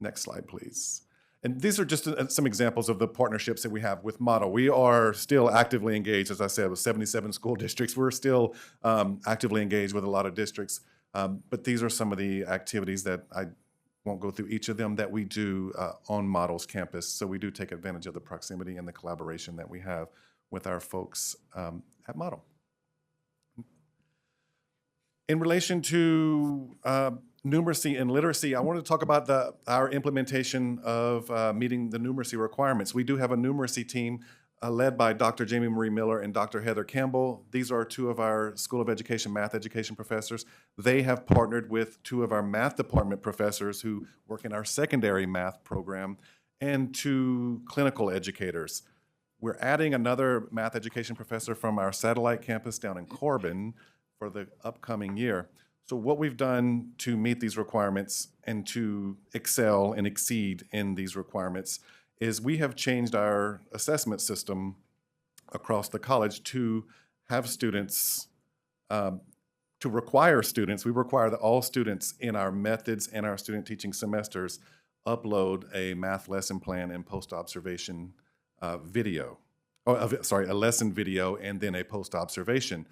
Next slide, please. And these are just some examples of the partnerships that we have with Model. We are still actively engaged, as I said, with 77 school districts. We're still actively engaged with a lot of districts. But these are some of the activities that I won't go through each of them that we do on Model's campus. So we do take advantage of the proximity and the collaboration that we have with our folks at Model. In relation to numeracy and literacy, I want to talk about our implementation of meeting the numeracy requirements. We do have a numeracy team led by Dr. Jamie Marie Miller and Dr. Heather Campbell. These are 2 of our School of Education math education professors. They have partnered with 2 of our math department professors who work in our secondary math program and 2 clinical educators. We're adding another math education professor from our satellite campus down in Corbin for the upcoming year. So what we've done to meet these requirements and to excel and exceed in these requirements is we have changed our assessment system across the college to have students, to require students, we require that all students in our methods and our student teaching semesters upload a math lesson plan and post-observation video, a lesson video and then a post-observation.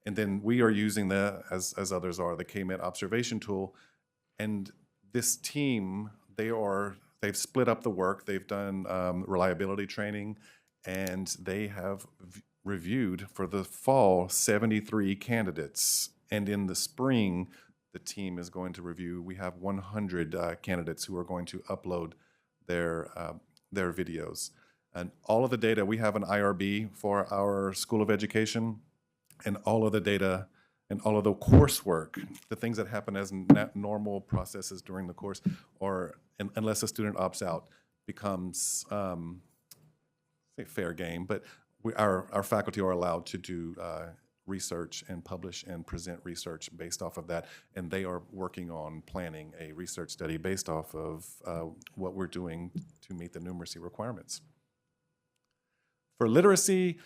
And then we are using as others are, the KMET observation tool. And this team, they've split up the work. They've done reliability training, and they have reviewed for the fall 73 candidates. And in the spring, the team is going to review. We have 100 candidates who are going to upload their videos. And all of the data, we have an IRB for our School of Education. And all of the data and all of the coursework, the things that happen as normal processes during the course, or unless a student opts out, becomes fair game. But our faculty are allowed to do research and publish and present research based off of that. And they are working on planning a research study based off of what we're doing to meet the numeracy requirements. For literacy,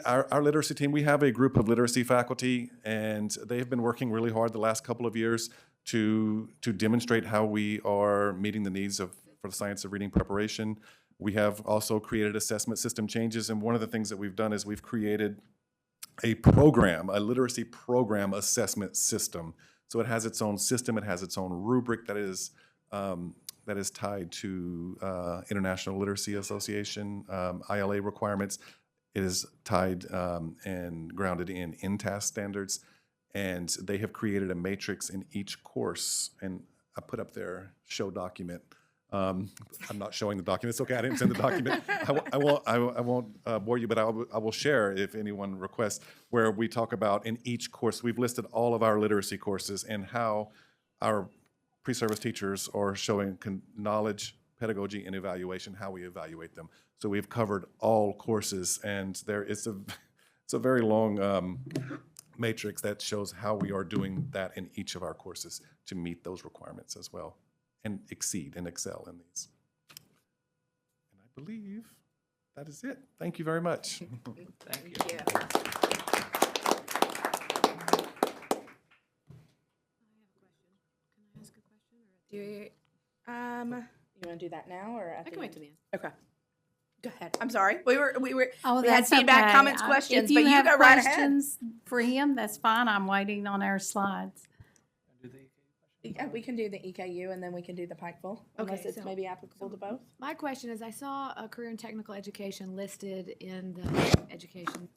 our literacy team, we have a group of literacy faculty, and they've been working really hard the last couple of years to demonstrate how we are meeting the needs for the science of reading preparation. We have also created assessment system changes, and one of the things that we've done is we've created a literacy program assessment system. So it has its own system, it has its own rubric that is tied to International Literacy Association, ILA requirements. It is tied and grounded in INTAS standards, and they have created a matrix in each course. And I put up their show document. I'm not showing the document. It's okay, I didn't send the document. I won't bore you, but I will share if anyone requests, where we talk about in each course. We've listed all of our literacy courses and how our pre-service teachers are showing knowledge, pedagogy, and evaluation, how we evaluate them. So we've covered all courses, and it's a very long matrix that shows how we are doing that in each of our courses to meet those requirements as well, and exceed and excel in these. And I believe that is it. Thank you very much. Thank you. You want to do that now or at I the can wait end? till the end. Okay. Go ahead. I'm sorry. We Oh, we had that's feedback, okay. comments, questions, If but you you have go right ahead. questions for him, that's fine. I'm waiting on our slides. Yeah, we can do the EKU and then we can do the Pikeville, unless Okay, it's so- maybe applicable to both. My question is, I saw a career and technical education listed in the education.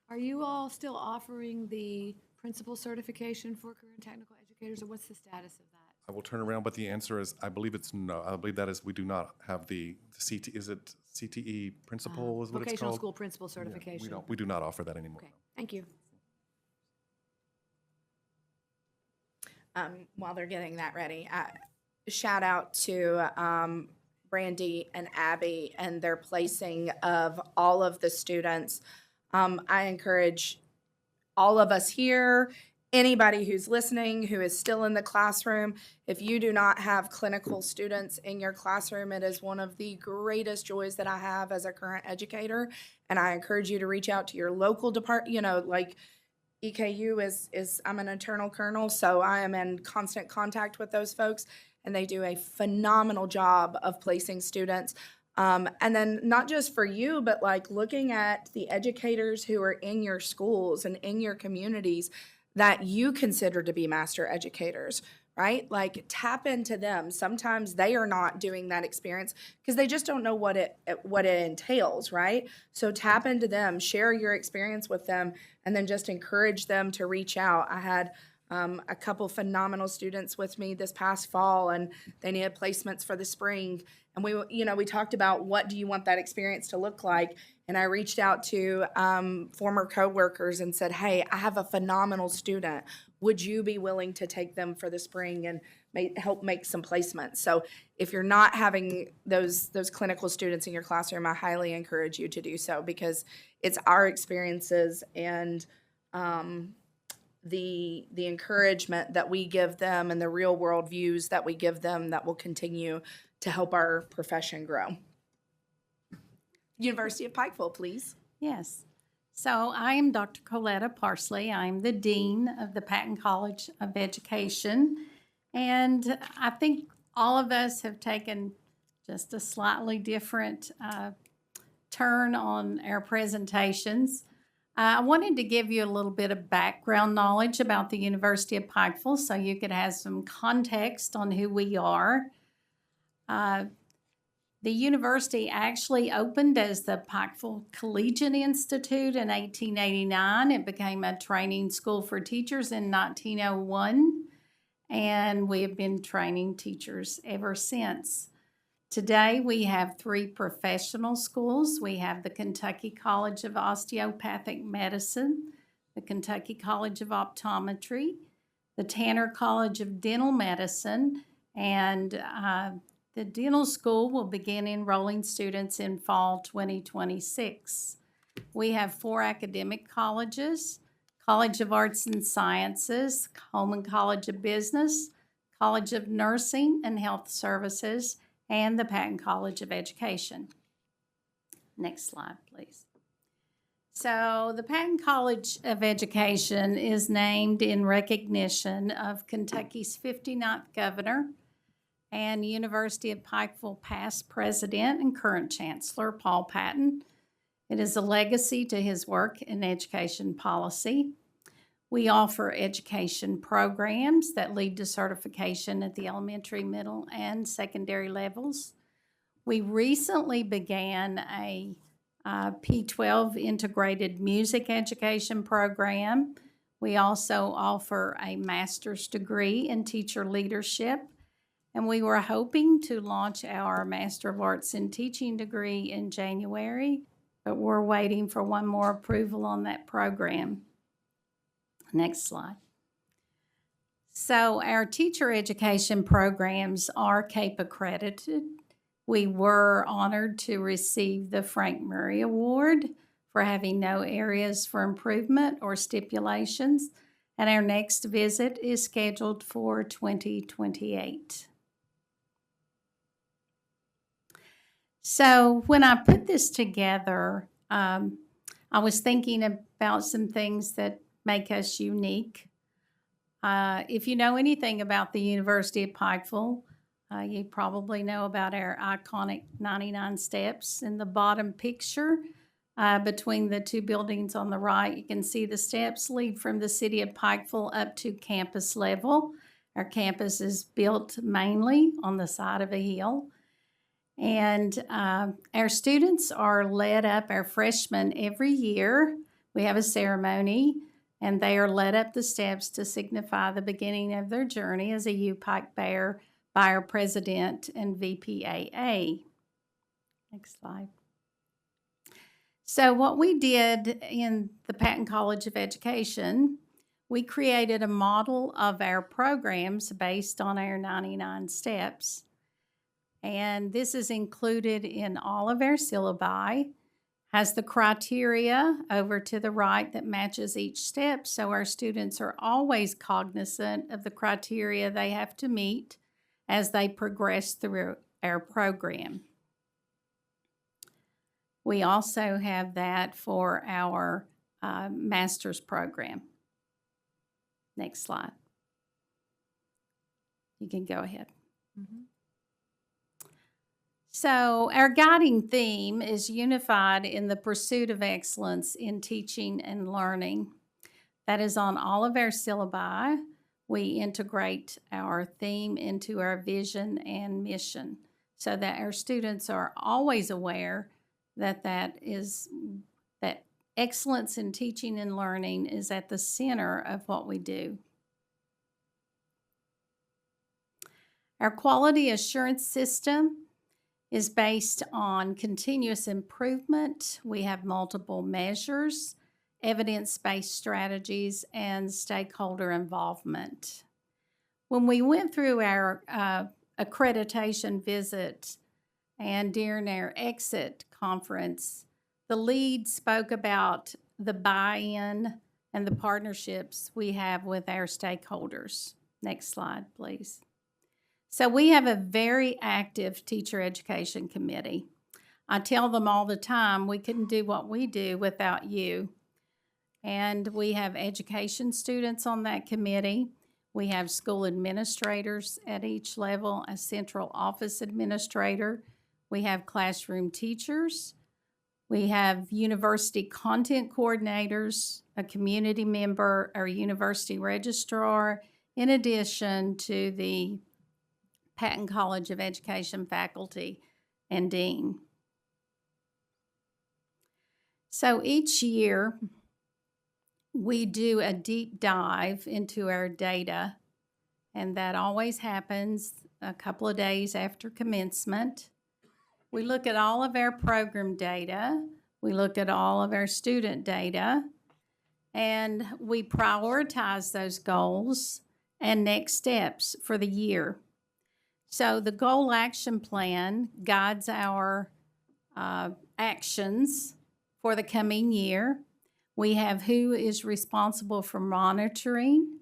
Are you all still offering the principal certification for career and technical educators, or what's the status of that? I will turn around, but the answer is, I believe it's no. I believe that is, we do not have the CT, is it CTE principal is what it's Vocational called? school principal Yeah, certification. we do not offer that anymore. Okay, thank you. While they're getting that ready, shout out to Brandy and Abby and their placing of all of the students. I encourage all of us here, anybody who's listening, who is still in the classroom, if you do not have clinical students in your classroom, it is one of the greatest joys that I have as a current educator. And I encourage you to reach out to your local department, like EKU is I'm an internal colonel, so I am in constant contact with those folks, and they do a phenomenal job of placing students. And then not just for you, but like looking at the educators who are in your schools and in your communities that you consider to be master educators, right? Like tap into them. Sometimes they are not doing that experience because they just don't know what it entails, right? So tap into them, share your experience with them, and then just encourage them to reach out. I had a couple phenomenal students with me this past fall, and they needed placements for the spring. And we talked about what do you want that experience to look like. And I reached out to former coworkers and said, hey, I have a phenomenal student. Would you be willing to take them for the spring and help make some placements? So if you're not having those clinical students in your classroom, I highly encourage you to do so, because it's our experiences and the encouragement that we give them and the real world views that we give them that will continue to help our profession grow. University of Pikeville, please. Yes. So I am Dr. Coletta Parsley. I'm the Dean of the Patton College of Education. And I think all of us have taken just a slightly different turn on our presentations. I wanted to give you a little bit of background knowledge about the University of Pikeville so you could have some context on who we are. The university actually opened as the Pikeville Collegiate Institute in 1889. It became a training school for teachers in 1901, and we have been training teachers ever since. Today, we have 3 professional schools. We have the Kentucky College of Osteopathic Medicine, the Kentucky College of Optometry, the Tanner College of Dental Medicine, and the dental school will begin enrolling students in fall 2026. We have 4 academic colleges: College of Arts and Sciences, Coleman College of Business, College of Nursing and Health Services, and the Patton College of Education. Next slide, please. So the Patton College of Education is named in recognition of Kentucky's 59th governor and University of Pikeville past president and current chancellor, Paul Patton. It is a legacy to his work in education policy. We offer education programs that lead to certification at the elementary, middle, and secondary levels. We recently began a P12 integrated music education program. We also offer a master's degree in teacher leadership, and we were hoping to launch our Master of Arts in Teaching degree in January, but we're waiting for one more approval on that program. Next slide. So our teacher education programs are CAPE accredited. We were honored to receive the Frank Murray Award for having no areas for improvement or stipulations, and our next visit is scheduled for 2028. So when I put this together, I was thinking about some things that make us unique. If you know anything about the University of Pikeville, you probably know about our iconic 99 steps. In the bottom picture, between the 2 buildings on the right, you can see the steps lead from the city of Pikeville up to campus level. Our campus is built mainly on the side of a hill. And our students are led up, our freshmen, every year. We have a ceremony and they are led up the steps to signify the beginning of their journey as a U-Pike bearer by our president and VPAA. Next slide. So what we did in the Patton College of Education, we created a model of our programs based on our 99 steps. And this is included in all of our syllabi, has the criteria over to the right that matches each step, so our students are always cognizant of the criteria they have to meet as they progress through our program. We also have that for our master's program. Next slide. You can go ahead. So our guiding theme is unified in the pursuit of excellence in teaching and learning. That is on all of our syllabi. We integrate our theme into our vision and mission so that our students are always aware that excellence in teaching and learning is at the center of what we do. Our quality assurance system is based on continuous improvement. We have multiple measures, evidence-based strategies, and stakeholder involvement. When we went through our accreditation visit and during our exit conference, the lead spoke about the buy-in and the partnerships we have with our stakeholders. Next slide, please. So we have a very active teacher education committee. I tell them all the time, we couldn't do what we do without you. And we have education students on that committee. We have school administrators at each level, a central office administrator. We have classroom teachers. We have university content coordinators, a community member, our university registrar, in addition to the Patton College of Education faculty and dean. So each year, we do a deep dive into our data, and that always happens a couple of days after commencement. We look at all of our program data, we look at all of our student data, and we prioritize those goals and next steps for the year. So the goal action plan guides our actions for the coming year. We have who is responsible for monitoring,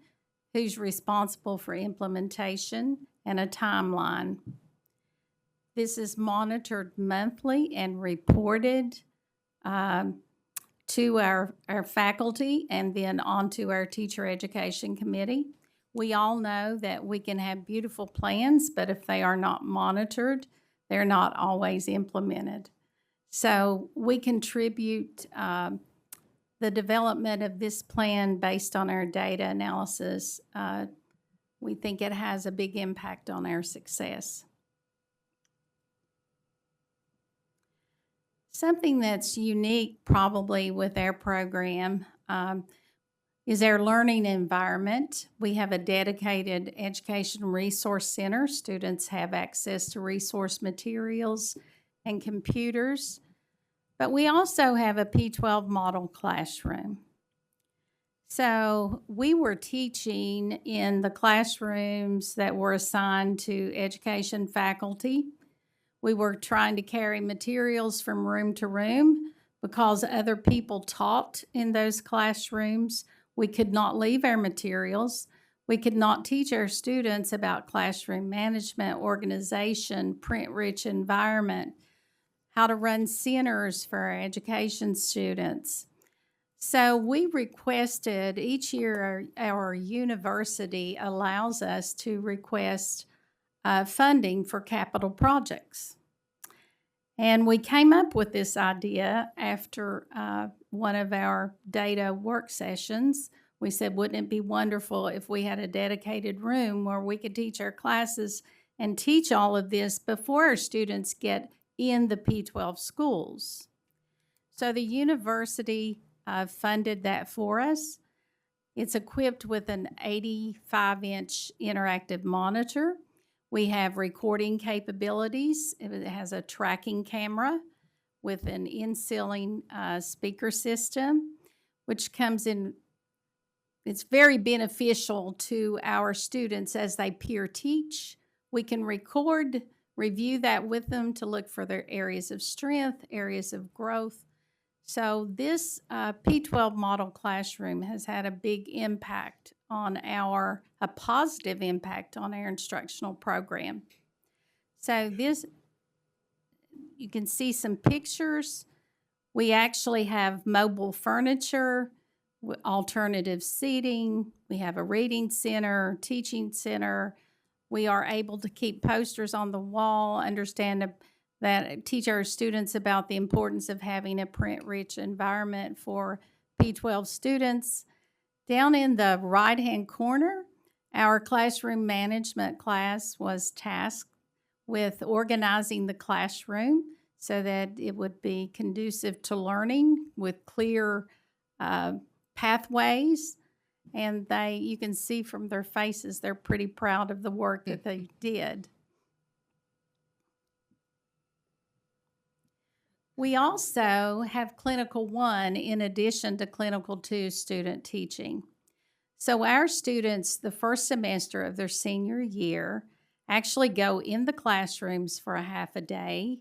who's responsible for implementation, and a timeline. This is monitored monthly and reported to our faculty and then onto our teacher education committee. We all know that we can have beautiful plans, but if they are not monitored, they're not always implemented. So we contribute the development of this plan based on our data analysis. We think it has a big impact on our success. Something that's unique probably with our program is our learning environment. We have a dedicated education resource center. Students have access to resource materials and computers. But we also have a P12 model classroom. So we were teaching in the classrooms that were assigned to education faculty. We were trying to carry materials from room to room because other people taught in those classrooms. We could not leave our materials. We could not teach our students about classroom management, organization, print-rich environment, how to run centers for our education students. So we requested, each year our university allows us to request funding for capital projects. And we came up with this idea after one of our data work sessions. We said, wouldn't it be wonderful if we had a dedicated room where we could teach our classes and teach all of this before our students get in the P12 schools? So the university funded that for us, It's equipped with an 85-inch interactive monitor. We have recording capabilities. It has a tracking camera with an in-ceiling speaker system, which comes in. It's very beneficial to our students as they peer teach. We can record, review that with them to look for their areas of strength, areas of growth. So this P12 model classroom has had a big impact on a positive impact on our instructional program. So this, you can see some pictures. We actually have mobile furniture, alternative seating. We have a reading center, teaching center. We are able to keep posters on the wall, teach our students about the importance of having a print-rich environment for P12 students. Down in the right-hand corner, our classroom management class was tasked with organizing the classroom so that it would be conducive to learning with clear pathways. And you can see from their faces, they're pretty proud of the work that they did. We also have Clinical 1 in addition to Clinical 2 student teaching. So our students, the first semester of their senior year, actually go in the classrooms for a half a day,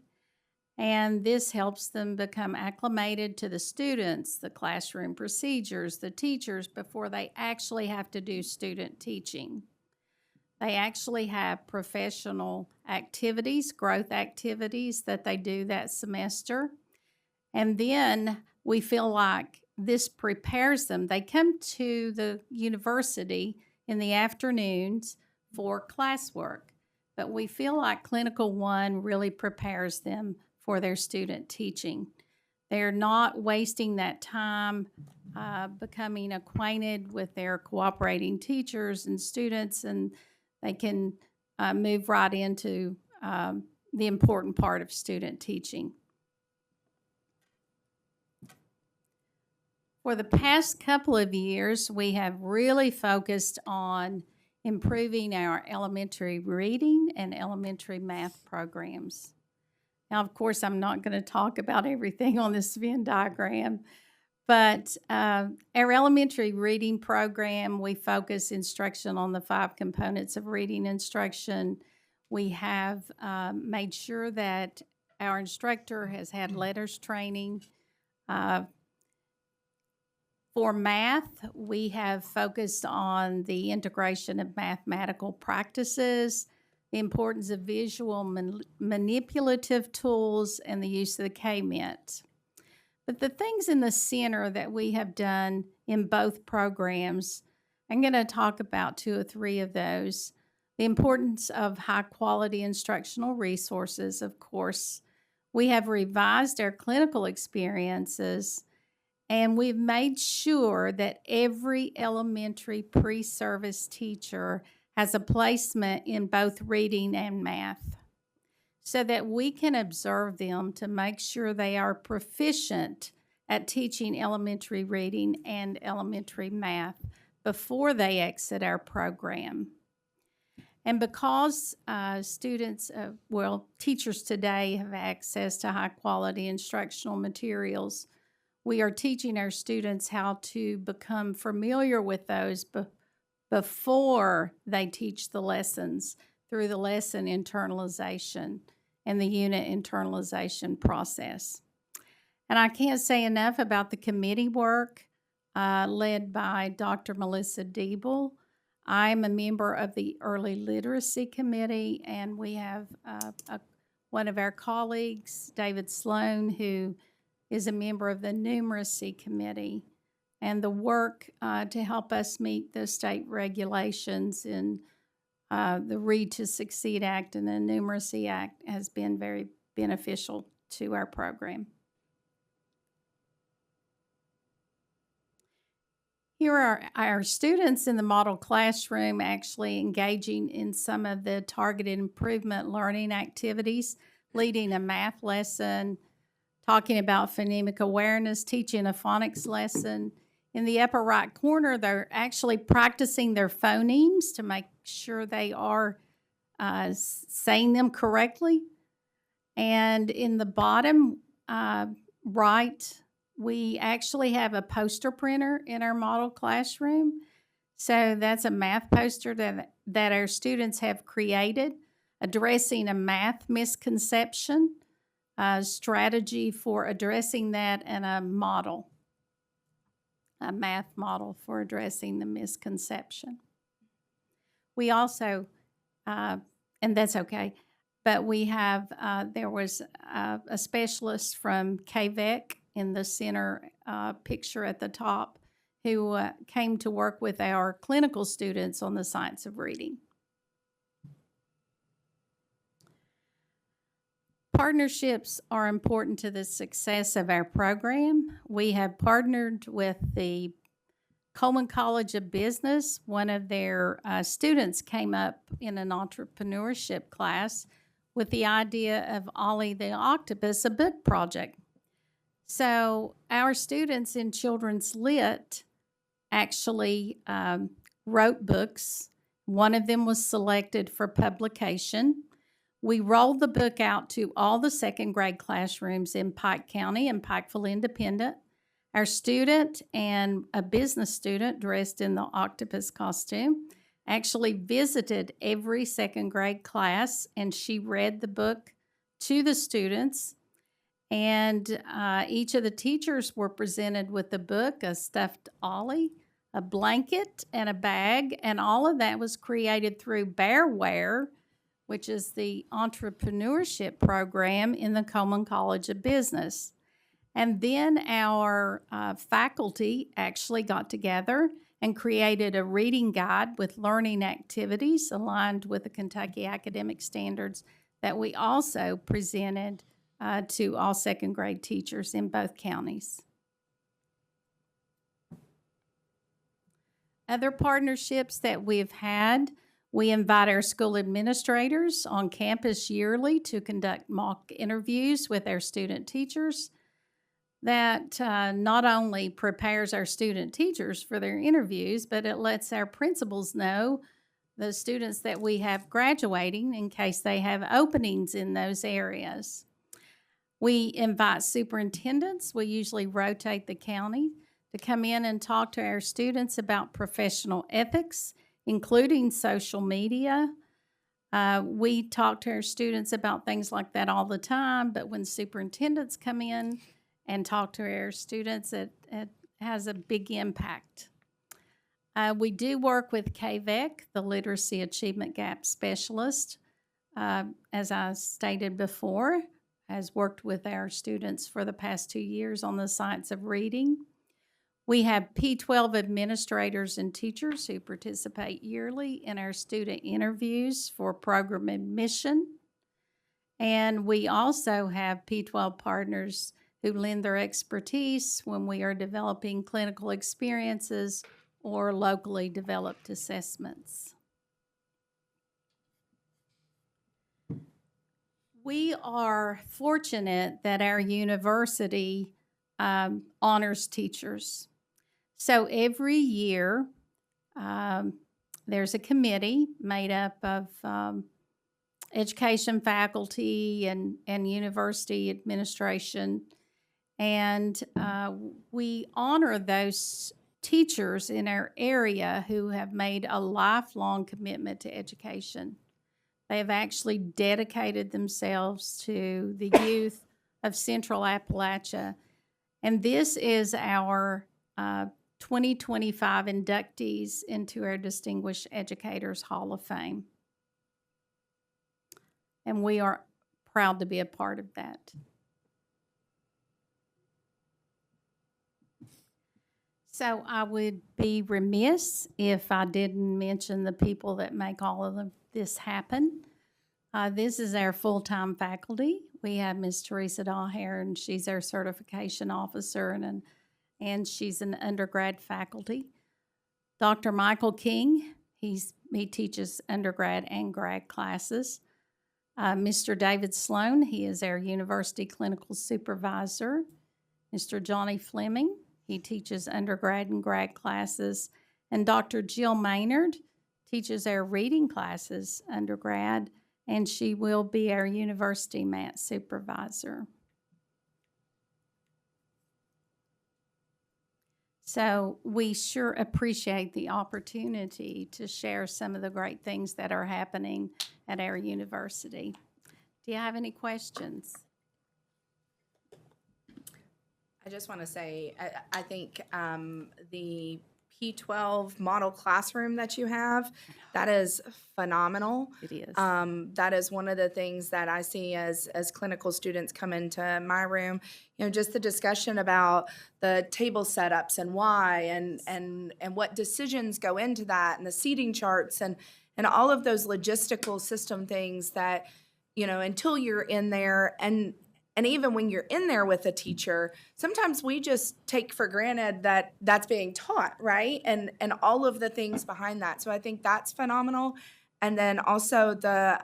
and this helps them become acclimated to the students, the classroom procedures, the teachers, before they actually have to do student teaching. They actually have professional activities, growth activities that they do that semester. And then we feel like this prepares them. They come to the university in the afternoons for classwork, but we feel like Clinical 1 really prepares them for their student teaching. They're not wasting that time becoming acquainted with their cooperating teachers and students, and they can move right into the important part of student teaching. For the past couple of years, we have really focused on improving our elementary reading and elementary math programs. Now, of course, I'm not going to talk about everything on this Venn diagram, but our elementary reading program, we focus instruction on the 5 components of reading instruction. We have made sure that our instructor has had letters training. For math, we have focused on the integration of mathematical practices, the importance of visual manipulative tools, and the use of the K-Mint. But the things in the center that we have done in both programs, I'm going to talk about 2 or 3 of those. The importance of high-quality instructional resources, of course. We have revised our clinical experiences, and we've made sure that every elementary pre-service teacher has a placement in both reading and math so that we can observe them to make sure they are proficient at teaching elementary reading and elementary math before they exit our program. And because teachers today have access to high-quality instructional materials, we are teaching our students how to become familiar with those before they teach the lessons through the lesson internalization and the unit internalization process. And I can't say enough about the committee work led by Dr. Melissa Diebel. I'm a member of the Early Literacy Committee, and we have one of our colleagues, David Sloan, who is a member of the Numeracy Committee. And the work to help us meet the state regulations in the Read to Succeed Act and the Numeracy Act has been very beneficial to our program. Here are our students in the model classroom actually engaging in some of the targeted improvement learning activities, leading a math lesson, talking about phonemic awareness, teaching a phonics lesson, In the upper right corner, they're actually practicing their phonemes to make sure they are saying them correctly. And in the bottom right, we actually have a poster printer in our model classroom. So that's a math poster that our students have created, addressing a math misconception, a strategy for addressing that, and a math model for addressing the misconception. We also, and that's okay, but we have, there was a specialist from KVEC in the center picture at the top who came to work with our clinical students on the science of reading. Partnerships are important to the success of our program. We have partnered with the Coleman College of Business. One of their students came up in an entrepreneurship class with the idea of Ollie the Octopus, a book project. So our students in Children's Lit actually wrote books. One of them was selected for publication. We rolled the book out to all the second grade classrooms in Pike County and Pikeville Independent. Our student and a business student dressed in the octopus costume actually visited every second grade class, and she read the book to the students. And each of the teachers were presented with a book, a stuffed Ollie, a blanket, and a bag, and all of that was created through Bearware, which is the entrepreneurship program in the Coleman College of Business. And then our faculty actually got together and created a reading guide with learning activities aligned with the Kentucky academic standards that we also presented to all second grade teachers in both counties. Other partnerships that we've had, we invite our school administrators on campus yearly to conduct mock interviews with our student teachers. That not only prepares our student teachers for their interviews, but it lets our principals know the students that we have graduating in case they have openings in those areas. We invite superintendents. We usually rotate the county to come in and talk to our students about professional ethics, including social media. We talk to our students about things like that all the time, but when superintendents come in and talk to our students, it has a big impact. We do work with KVEC, the Literacy Achievement Gap Specialist. As I stated before, has worked with our students for the past 2 years on the science of reading. We have P12 administrators and teachers who participate yearly in our student interviews for program admission. And we also have P12 partners who lend their expertise when we are developing clinical experiences or locally developed assessments. We are fortunate that our university honors teachers. So every year, there's a committee made up of education faculty and university administration, and we honor those teachers in our area who have made a lifelong commitment to education. They have actually dedicated themselves to the youth of Central Appalachia. And this is our 2025 inductees into our Distinguished Educators Hall of Fame. And we are proud to be a part of that. So I would be remiss if I didn't mention the people that make all of this happen. This is our full-time faculty. We have Ms. Teresa Dahlhair, and she's our certification officer, and she's an undergrad faculty. Dr. Michael King, he teaches undergrad and grad classes. Mr. David Sloan, he is our university clinical supervisor. Mr. Johnny Fleming, He teaches undergrad and grad classes. And Dr. Jill Maynard teaches our reading classes undergrad, and she will be our university math supervisor. So we sure appreciate the opportunity to share some of the great things that are happening at our university. Do you have any questions? I just want to say, I think the P12 model classroom that you have, that is phenomenal. It is. That is one of the things that I see as clinical students come into my room. You know, just the discussion about the table setups and why and what decisions go into that, and the seating charts and all of those logistical system things that, you know, until you're in there and even when you're in there with a teacher, sometimes we just take for granted that that's being taught, right? And all of the things behind that. So I think that's phenomenal. And then also the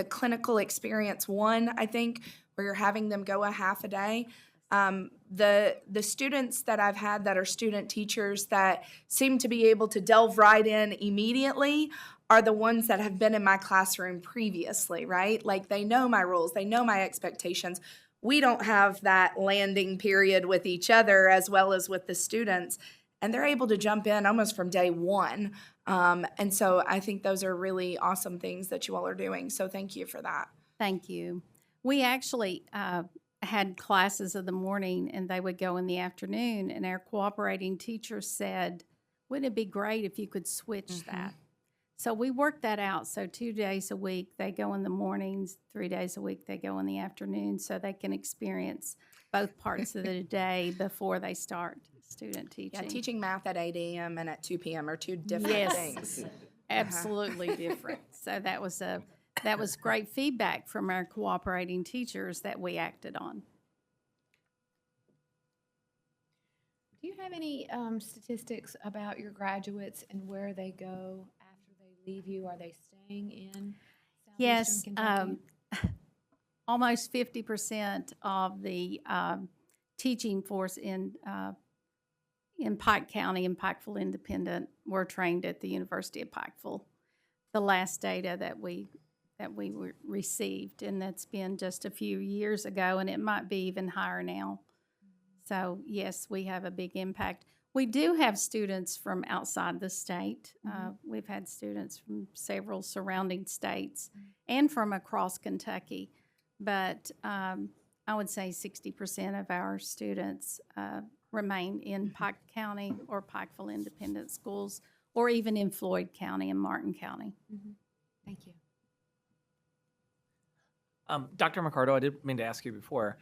clinical experience one, I think, where you're having them go a half a day. The students that I've had that are student teachers that seem to be able to delve right in immediately are the ones that have been in my classroom previously, right? Like they know my rules, they know my expectations. We don't have that landing period with each other as well as with the students, and they're able to jump in almost from day one. And so I think those are really awesome things that you all are doing. So thank you for that. Thank you. We actually had classes of the morning and they would go in the afternoon, and our cooperating teacher said, wouldn't it be great if you could switch that? So we worked that out. So 2 days a week, they go in the mornings, 3 days a week, they go in the afternoon, so they can experience both parts of the day before they start student teaching. Yeah, teaching math at 8 a.m. and at 2 p.m. are two different Yes. things. Absolutely different. So that was great feedback from our cooperating teachers that we acted on. Do you have any statistics about your graduates and where they go after they leave you? Are they staying in Yes, Southeastern Kentucky? almost 50% of the teaching force in Pike County and Pikeville Independent were trained at the University of Pikeville. The last data that we received, and that's been just a few years ago, and it might be even higher now. So yes, we have a big impact. We do have students from outside the state. We've had students from several surrounding states and from across Kentucky, but I would say 60% of our students remain in Pike County or Pikeville Independent Schools, or even in Floyd County and Martin County. Thank you. Dr. McCardle, I did mean to ask you before.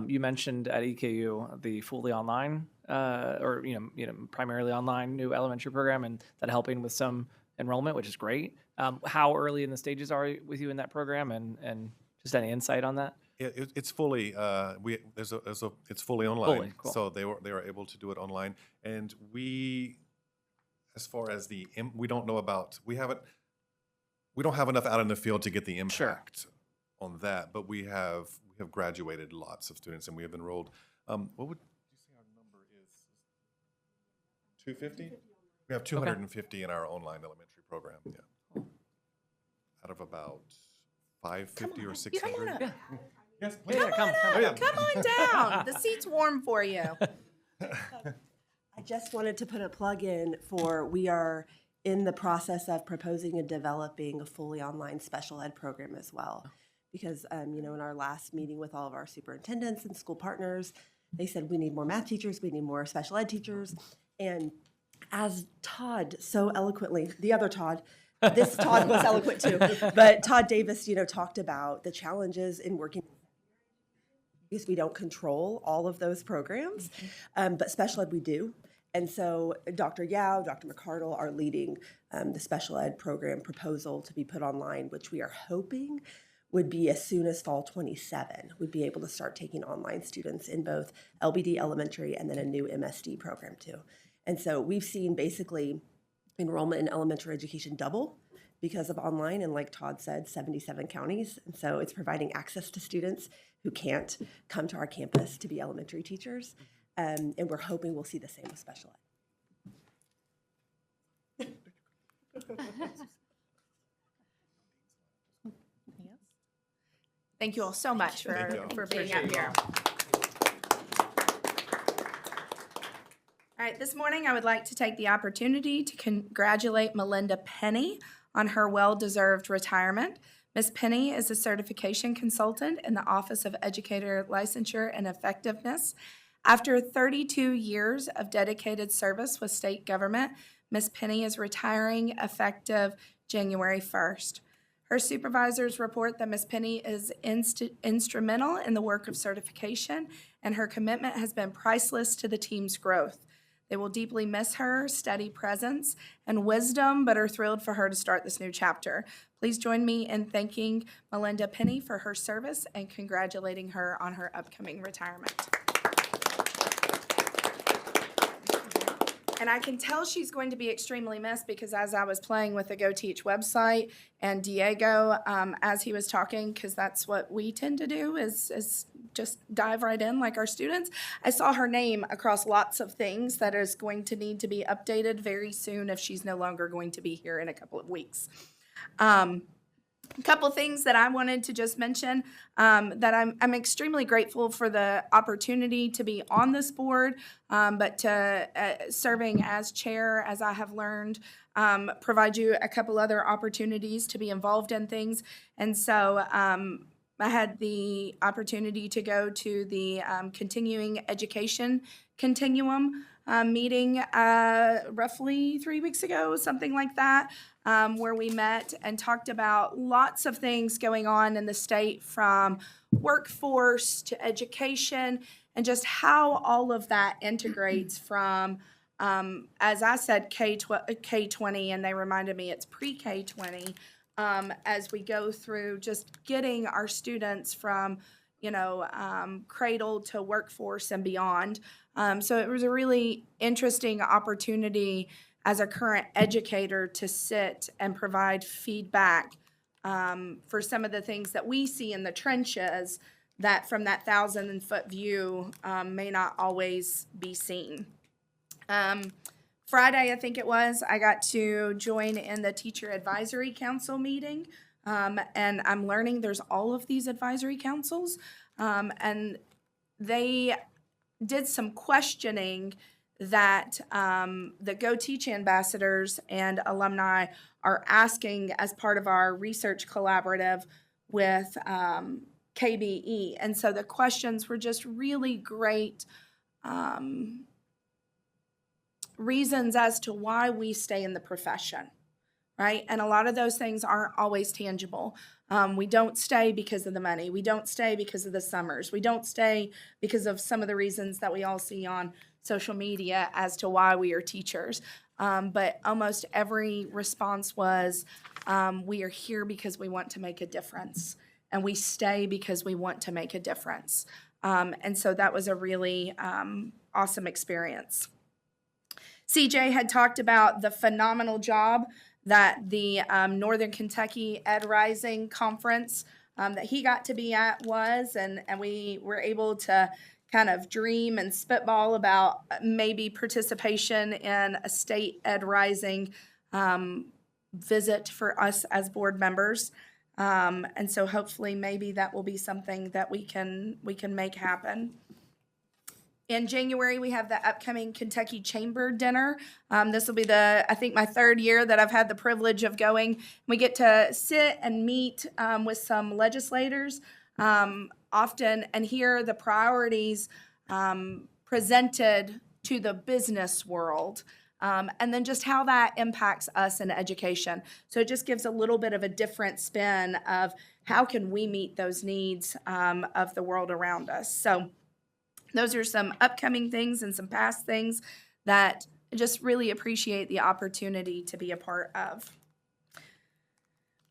You mentioned at EKU the fully online, or primarily online new elementary program, and that helping with some enrollment, which is great. How early in the stages are you with you in that program, and just any insight on that? It's fully it's fully online. Fully, cool. So they were able to do it online, and we, as far as we don't know about, we don't have enough out in the field to get the impact on that, but we have graduated lots of students, and we have enrolled. What would you say our number is? 250? We have 250 in our online elementary program. Yeah, out of about 550 or 600. Come on up. Yes, Come on down. The seat's warm for you. I just wanted to put a plug in for, we are in the process of proposing and developing a fully online special ed program as well. Because, in our last meeting with all of our superintendents and school partners, they said we need more math teachers, we need more special ed teachers. And as Todd so eloquently, the other Todd, this Todd was eloquent too, but Todd Davis, talked about the challenges in working, because we don't control all of those programs, but special ed we do. And so Dr. Yao, Dr. McCardle are leading the special ed program proposal to be put online, which we are hoping would be as soon as fall 27. We'd be able to start taking online students in both LBD elementary and then a new MSD program too. And so we've seen basically enrollment in elementary education double because of online, and like Todd said, 77 counties. And so it's providing access to students who can't come to our campus to be elementary teachers. and we're hoping we'll see the same with special ed. Thank you all so much for being up here. All right, this morning I would like to take the opportunity to congratulate Melinda Penny on her well-deserved retirement. Ms. Penny is a certification consultant in the Office of Educator Licensure and Effectiveness. After 32 years of dedicated service with state government, Ms. Penny is retiring effective January 1st. Her supervisors report that Ms. Penny is instrumental in the work of certification, and her commitment has been priceless to the team's growth. They will deeply miss her steady presence and wisdom, but are thrilled for her to start this new chapter. Please join me in thanking Melinda Penny for her service and congratulating her on her upcoming retirement. And I can tell she's going to be extremely missed because as I was playing with the Go Teach website and Diego, as he was talking, because that's what we tend to do is just dive right in like our students, I saw her name across lots of things that is going to need to be updated very soon if she's no longer going to be here in a couple of weeks. A couple things that I wanted to just mention, that I'm extremely grateful for the opportunity to be on this board, but to serving as chair, as I have learned, provide you a couple other opportunities to be involved in things. And so I had the opportunity to go to the continuing education continuum meeting roughly 3 weeks ago, something like that, where we met and talked about lots of things going on in the state, from workforce to education, and just how all of that integrates from, as I said, K-20, and they reminded me it's pre-K 20, as we go through just getting our students from cradle to workforce and beyond. So it was a really interesting opportunity as a current educator to sit and provide feedback for some of the things that we see in the trenches that from that 1,000-foot view may not always be seen. Friday, I think it was, I got to join in the Teacher Advisory Council meeting. And I'm learning there's all of these advisory councils, and they did some questioning that the Go Teach ambassadors and alumni are asking as part of our research collaborative with KBE. And so the questions were just really great reasons as to why we stay in the profession. Right? And a lot of those things aren't always tangible. We don't stay because of the money. We don't stay because of the summers. We don't stay because of some of the reasons that we all see on social media as to why we are teachers. But almost every response was, we are here because we want to make a difference. And we stay because we want to make a difference. And so that was a really awesome experience. CJ had talked about the phenomenal job that the Northern Kentucky Ed Rising Conference that he got to be at was, and we were able to kind of dream and spitball about maybe participation in a state Ed Rising visit for us as board members. And so hopefully maybe that will be something that we can make happen. In January, we have the upcoming Kentucky Chamber Dinner. This will be I think my third year that I've had the privilege of going. We get to sit and meet with some legislators often and hear the priorities presented to the business world, and then just how that impacts us in education. So it just gives a little bit of a different spin of how can we meet those needs of the world around us. So those are some upcoming things and some past things that I just really appreciate the opportunity to be a part of.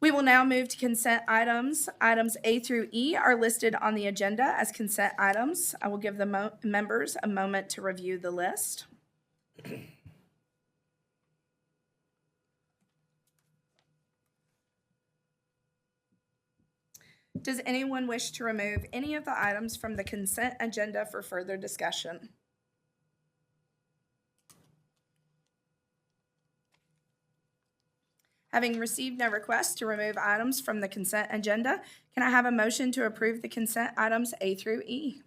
We will now move to consent items. Items A through E are listed on the agenda as consent items. I will give the members a moment to review the list. Does anyone wish to remove any of the items from the consent agenda for further discussion? Having received no requests to remove items from the consent agenda, can I have a motion to approve the consent items A through E?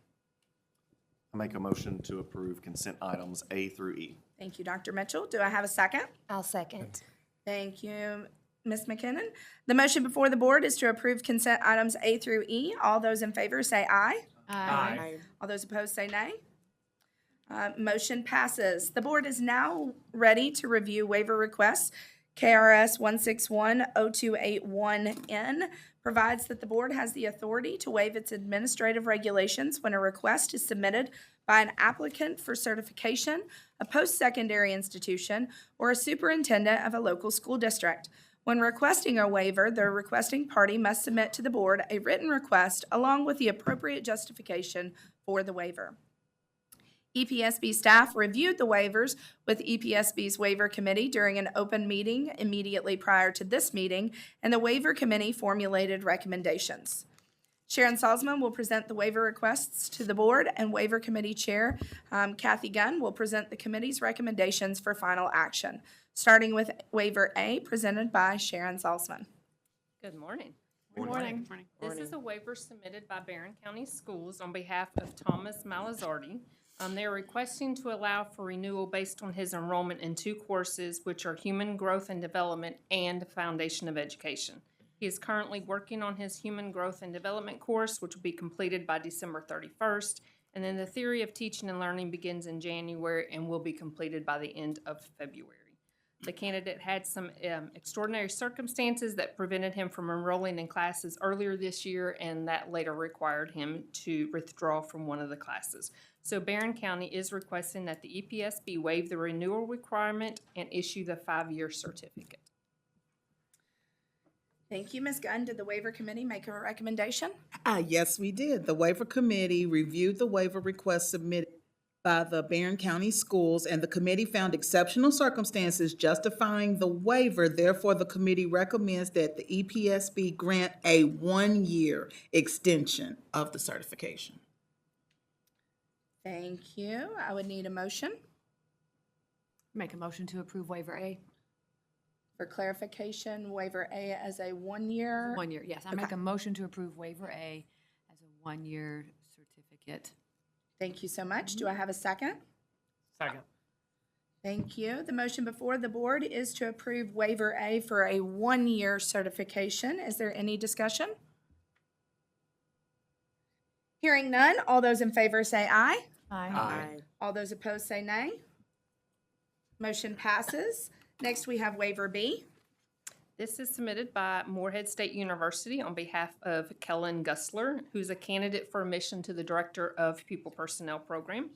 I make a motion to approve consent items A through E. Thank you, Dr. Mitchell. Do I have a second? I'll second. Thank you, Ms. McKinnon. The motion before the board is to approve consent items A through E. All those in favor say aye. Aye. All those opposed say nay. Motion passes. The board is now ready to review waiver requests. KRS 1610281N provides that the board has the authority to waive its administrative regulations when a request is submitted by an applicant for certification, a post-secondary institution, or a superintendent of a local school district. When requesting a waiver, the requesting party must submit to the board a written request along with the appropriate justification for the waiver. EPSB staff reviewed the waivers with EPSB's waiver committee during an open meeting immediately prior to this meeting, and the waiver committee formulated recommendations. Sharon Salzman will present the waiver requests to the board, and waiver committee chair Kathy Gunn will present the committee's recommendations for final action, starting with waiver A presented by Sharon Salzman. Good morning. Good morning. This is a waiver submitted by Barron County Schools on behalf of Thomas Malazardi. They are requesting to allow for renewal based on his enrollment in 2 courses, which are Human Growth and Development and Foundation of Education. He is currently working on his Human Growth and Development course, which will be completed by December 31st, and then the Theory of Teaching and Learning begins in January and will be completed by the end of February. The candidate had some extraordinary circumstances that prevented him from enrolling in classes earlier this year, and that later required him to withdraw from one of the classes. So Barron County is requesting that the EPSB waive the renewal requirement and issue the 5-year certificate. Thank you, Ms. Gunn. Did the waiver committee make a recommendation? Yes, we did. The waiver committee reviewed the waiver request submitted by the Barron County Schools, and the committee found exceptional circumstances justifying the waiver. Therefore, the committee recommends that the EPSB grant a 1-year extension of the certification. Thank you. I would need a motion. Make a motion to approve waiver A. For clarification, waiver A as a 1-year. 1 year, yes. I make a motion to approve waiver A as a 1-year certificate. Thank you so much. Do I have a second? Second. Thank you. The motion before the board is to approve waiver A for a 1-year certification. Is there any discussion? Hearing none, all those in favor say aye. Aye. All those opposed say nay. Motion passes. Next, we have waiver B. This is submitted by Morehead State University on behalf of Kellen Gussler, who's a candidate for admission to the Director of Pupil Personnel Program.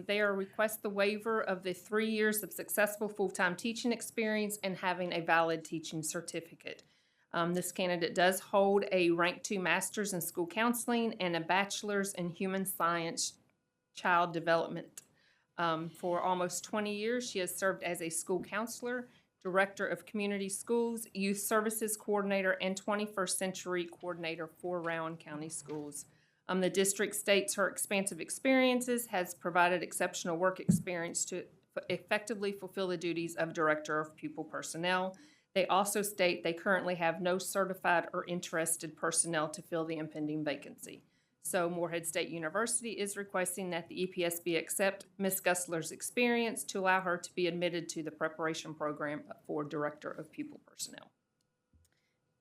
They are request the waiver of the 3 years of successful full-time teaching experience and having a valid teaching certificate. This candidate does hold a Rank 2 Master's in School Counseling and a Bachelor's in Human Science Child Development. For almost 20 years, she has served as a school counselor, Director of Community Schools, Youth Services Coordinator, and 21st Century Coordinator for Rowan County Schools. The district states her expansive experiences has provided exceptional work experience to effectively fulfill the duties of Director of Pupil Personnel. They also state they currently have no certified or interested personnel to fill the impending vacancy. So Morehead State University is requesting that the EPSB accept Ms. Gussler's experience to allow her to be admitted to the preparation program for Director of Pupil Personnel.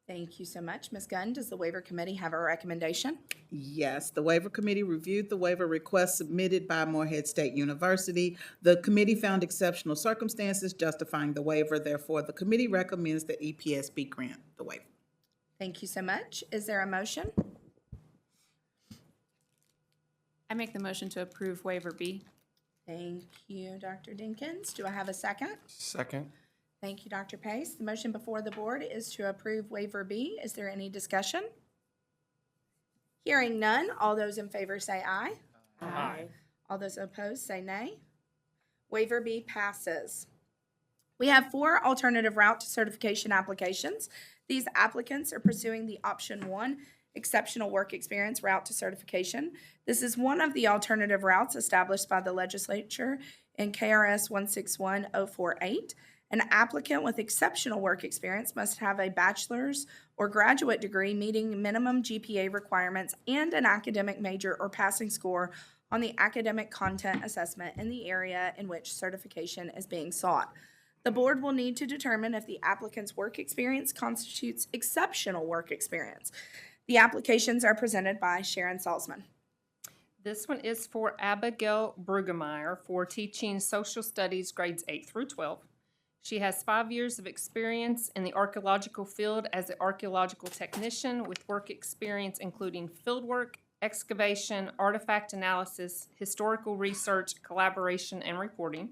Thank you so much. Ms. Gunn, does the waiver committee have a recommendation? Yes, the waiver committee reviewed the waiver request submitted by Morehead State University. The committee found exceptional circumstances justifying the waiver. Therefore, the committee recommends that EPSB grant the waiver. Thank you so much. Is there a motion? I make the motion to approve waiver B. Thank you, Dr. Dinkins. Do I have a second? Second. Thank you, Dr. Pace. The motion before the board is to approve waiver B. Is there any discussion? Hearing none, all those in favor say aye. Aye. All those opposed say nay. Waiver B passes. We have 4 alternative route to certification applications. These applicants are pursuing the option 1 exceptional work experience route to certification. This is one of the alternative routes established by the legislature in KRS 161.048, An applicant with exceptional work experience must have a bachelor's or graduate degree meeting minimum GPA requirements and an academic major or passing score on the academic content assessment in the area in which certification is being sought. The board will need to determine if the applicant's work experience constitutes exceptional work experience. The applications are presented by Sharon Salzman. This one is for Abigail Brueggemeyer for teaching social studies grades 8 through 12. She has 5 years of experience in the archaeological field as an archaeological technician with work experience including fieldwork, excavation, artifact analysis, historical research, collaboration, and reporting.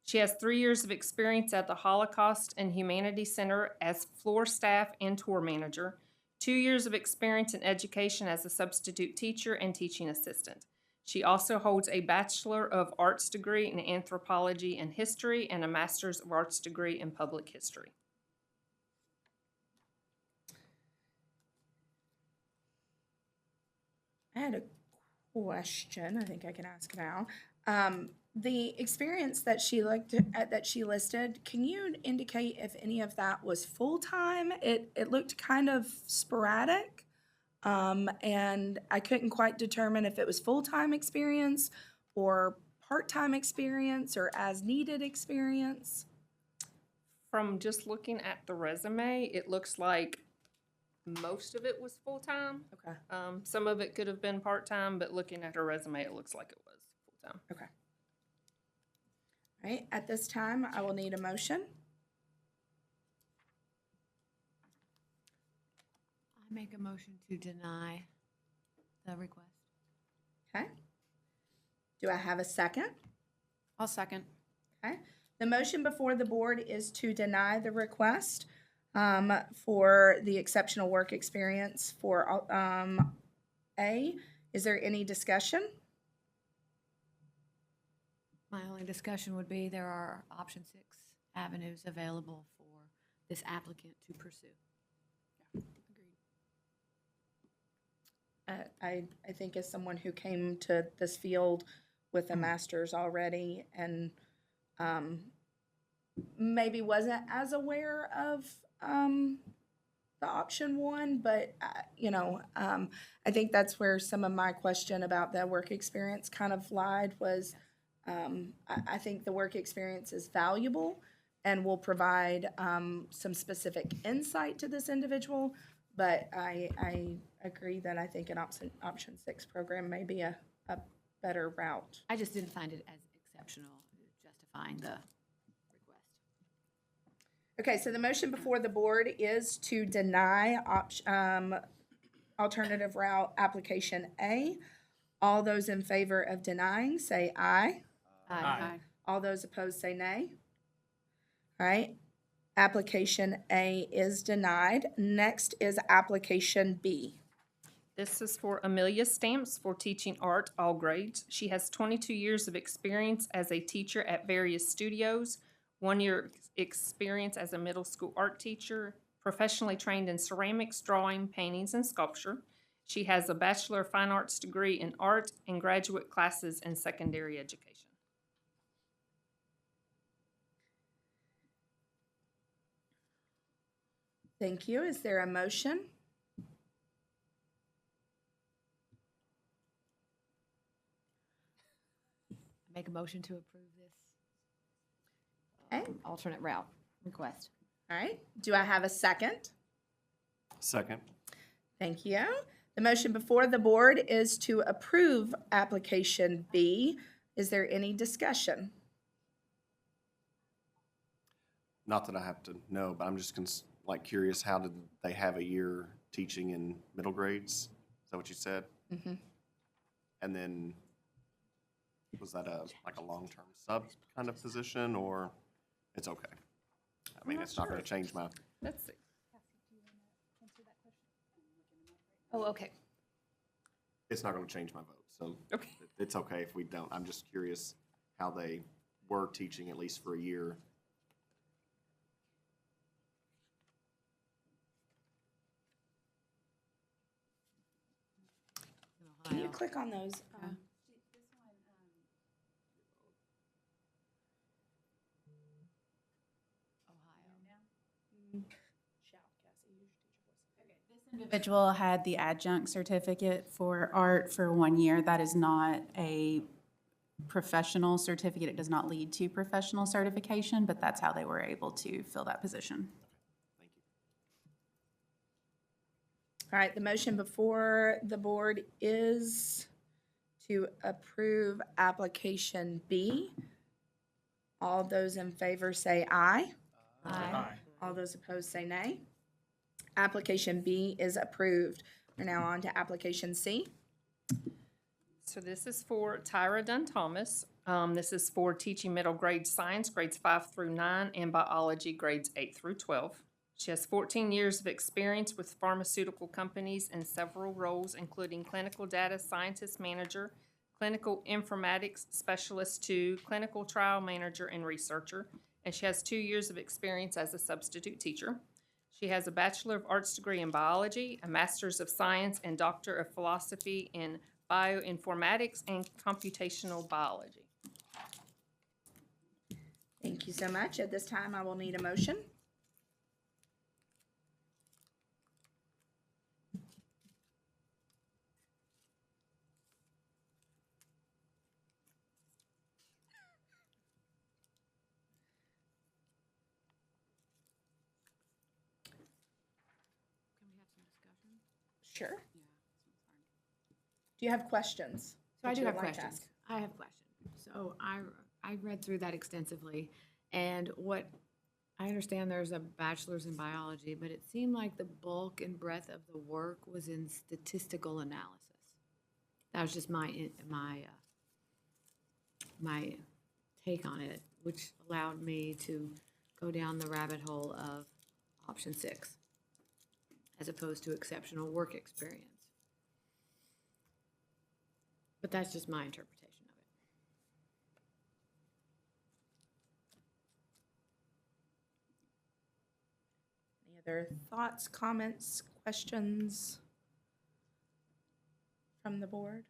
She has 3 years of experience at the Holocaust and Humanities Center as floor staff and tour manager, 2 years of experience in education as a substitute teacher and teaching assistant. She also holds a Bachelor of Arts degree in anthropology and history and a Master's of Arts degree in public history. I had a question. I think I can ask now. The experience that she looked at, that she listed, can you indicate if any of that was full-time? It looked kind of sporadic, and I couldn't quite determine if it was full-time experience or part-time experience or as-needed experience. From just looking at the resume, it looks like most of it was full-time. Okay. Some of it could have been part-time, but looking at her resume, it looks like it was full-time. Okay. All right, at this time, I will need a motion. I make a motion to deny the request. Okay. Do I have a second? I'll second. Okay. The motion before the board is to deny the request for the exceptional work experience for A. Is there any discussion? My only discussion would be there are option 6 avenues available for this applicant to pursue. I think as someone who came to this field with a master's already and maybe wasn't as aware of the option 1, but I think that's where some of my question about the work experience kind of lied was. I think the work experience is valuable and will provide some specific insight to this individual, but I agree that I think an option 6 program may be a better route. I just didn't find it as exceptional, justifying the request. Okay, so the motion before the board is to deny alternative route application A. All those in favor of denying, say aye. Aye. All those opposed say nay. All right, application A is denied. Next is application B. This is for Amelia Stamps for teaching art, all grades. She has 22 years of experience as a teacher at various studios, 1 year experience as a middle school art teacher, professionally trained in ceramics, drawing, paintings, and sculpture. She has a Bachelor of Fine Arts degree in art and graduate classes in secondary education. Thank you. Is there a motion? Make a motion to approve this Okay. alternate route request. All right. Do I have a second? Second. Thank you. The motion before the board is to approve application B. Is there any discussion? Not that I have to know, but I'm just curious, how did they have a year teaching in middle grades? Is that what you said? Mm-hmm. And then, was that a long-term sub kind of position, or it's okay? I mean, it's not going to change my, Let's see. Oh, okay. it's not going to change my vote, so Okay. it's okay if we don't. I'm just curious how they were teaching at least for a year. Can you click on those? Individual had the adjunct certificate for art for 1 year. That is not a professional certificate. It does not lead to professional certification, but that's how they were able to fill that position. All right, the motion before the board is to approve application B. All those in favor say aye. Aye. All those opposed say nay. Application B is approved. We're now on to application C. So this is for Tyra Dunn Thomas. This is for teaching middle grade science, grades 5 through 9, and biology, grades 8 through 12. She has 14 years of experience with pharmaceutical companies in several roles, including clinical data scientist manager, clinical informatics specialist 2, clinical trial manager, and researcher. And she has 2 years of experience as a substitute teacher. She has a Bachelor of Arts degree in biology, a Master's of Science, and Doctor of Philosophy in bioinformatics and computational biology. Thank you so much. At this time, I will need a motion. Sure. Do you have questions? So I that do you have would like to questions. ask? I have questions. So I read through that extensively, and what I understand, there's a bachelor's in biology, but it seemed like the bulk and breadth of the work was in statistical analysis. That was just my take on it, which allowed me to go down the rabbit hole of option 6, as opposed to exceptional work experience. But that's just my interpretation of it. Any other thoughts, comments, questions from the board?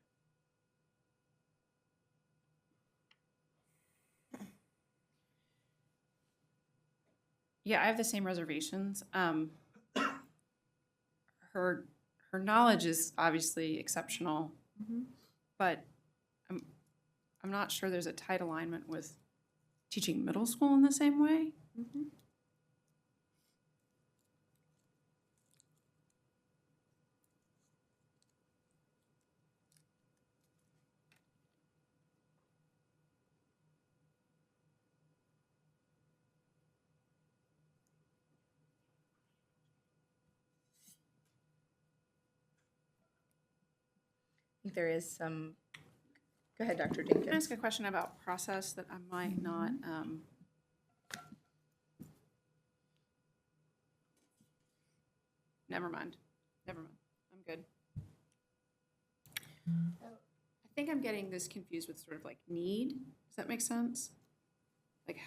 Yeah, I have the same reservations. Her knowledge is obviously exceptional, but I'm not sure there's a tight alignment with teaching middle school in the same way. I think there is some, go ahead, Dr. Can I Jenkins. ask a question about process that I might not, never mind. I'm good. I think I'm getting this confused with sort of like need. Does that make sense? Like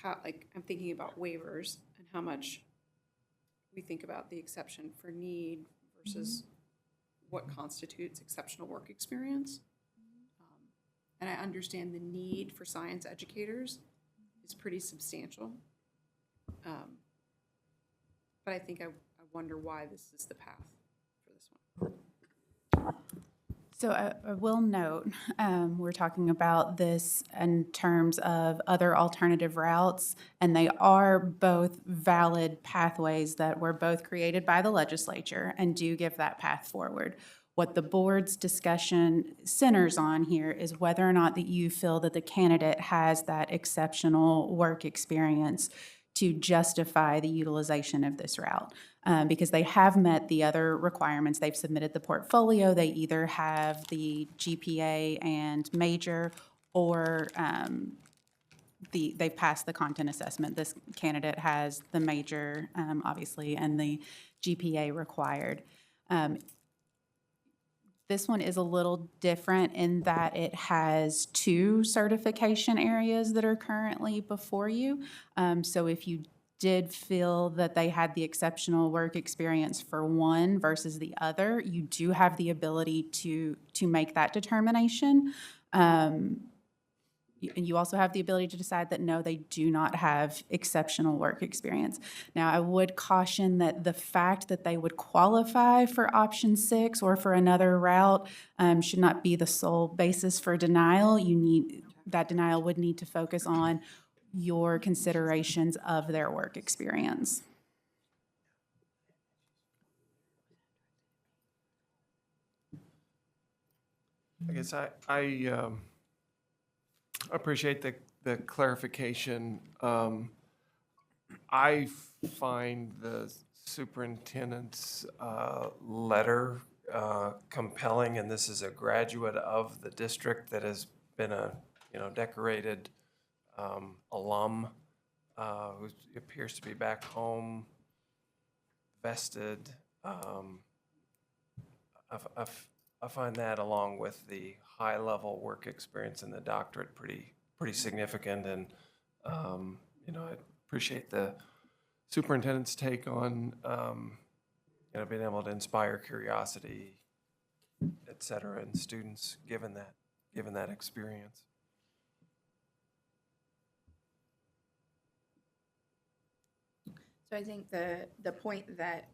I'm thinking about waivers and how much we think about the exception for need versus what constitutes exceptional work experience. And I understand the need for science educators is pretty substantial. But I think I wonder why this is the path for this one. So I will note, we're talking about this in terms of other alternative routes, and they are both valid pathways that were both created by the legislature and do give that path forward. What the board's discussion centers on here is whether or not that you feel that the candidate has that exceptional work experience to justify the utilization of this route. Because they have met the other requirements. They've submitted the portfolio. They either have the GPA and major, or they've passed the content assessment. This candidate has the major, obviously, and the GPA required. This one is a little different in that it has 2 certification areas that are currently before you. So if you did feel that they had the exceptional work experience for one versus the other, you do have the ability to make that determination. And you also have the ability to decide that, no, they do not have exceptional work experience. Now, I would caution that the fact that they would qualify for option 6 or for another route should not be the sole basis for denial. That denial would need to focus on your considerations of their work experience. I guess I appreciate the clarification. I find the superintendent's letter compelling, and this is a graduate of the district that has been a decorated alum who appears to be back home, vested. I find that, along with the high-level work experience in the doctorate, pretty significant, and I appreciate the superintendent's take on being able to inspire curiosity, et cetera, in students given that experience. So I think the point that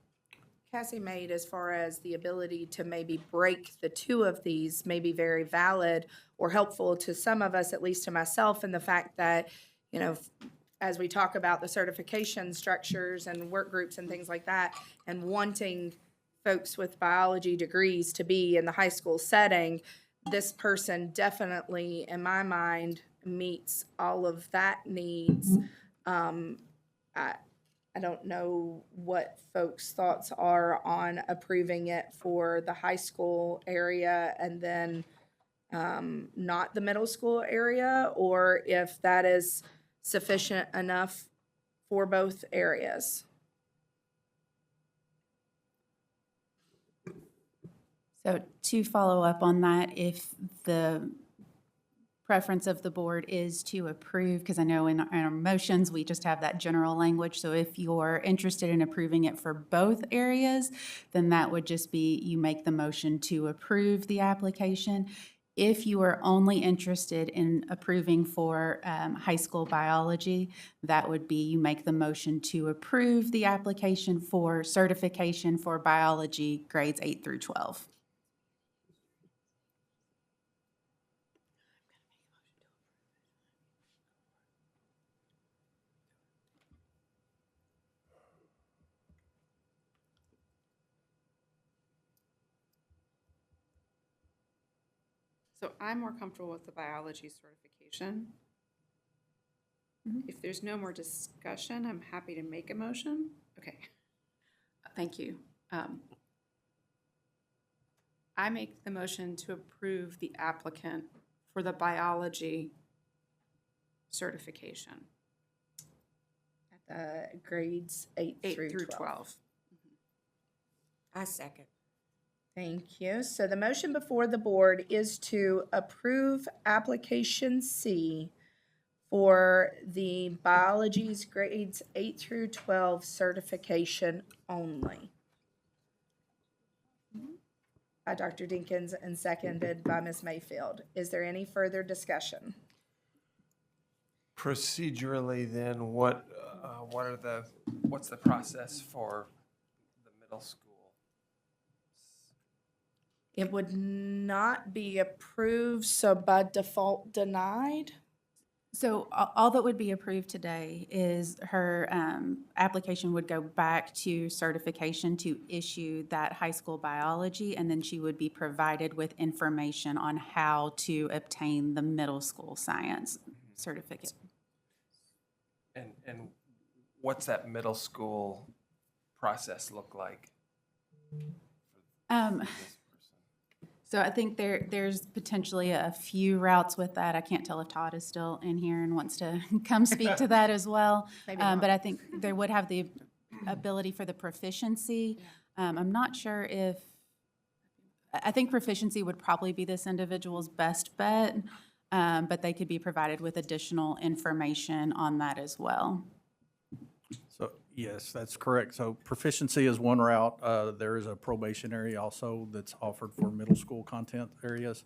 Cassie made as far as the ability to maybe break the two of these may be very valid or helpful to some of us, at least to myself, and the fact that, as we talk about the certification structures and work groups and things like that, and wanting folks with biology degrees to be in the high school setting, this person definitely, in my mind, meets all of that needs. I don't know what folks' thoughts are on approving it for the high school area and then not the middle school area, or if that is sufficient enough for both areas. So to follow up on that, if the preference of the board is to approve, because I know in our motions, we just have that general language. So if you're interested in approving it for both areas, then that would just be, you make the motion to approve the application. If you are only interested in approving for high school biology, that would be, you make the motion to approve the application for certification for biology grades 8 through 12. So I'm more comfortable with the biology certification. If there's no more discussion, I'm happy to make a motion. Okay. Thank you. I make the motion to approve the applicant for the biology certification. At the grades 8 through 12. I second. Thank you. So the motion before the board is to approve application C for the biology's grades 8 through 12 certification only. By Dr. Dinkins and seconded by Ms. Mayfield. Is there any further discussion? Procedurally, then, what's the process for the middle school? It would not be approved, so by default denied. So all that would be approved today is her application would go back to certification to issue that high school biology, and then she would be provided with information on how to obtain the middle school science certificate. And what's that middle school process look like? So I think there's potentially a few routes with that. I can't tell if Todd is still in here and wants to come speak to that as well. But I think there would have the ability for the proficiency. I'm not sure if, I think proficiency would probably be this individual's best bet, but they could be provided with additional information on that as well. So, yes, that's correct. So proficiency is one route. There is a probationary also that's offered for middle school content areas.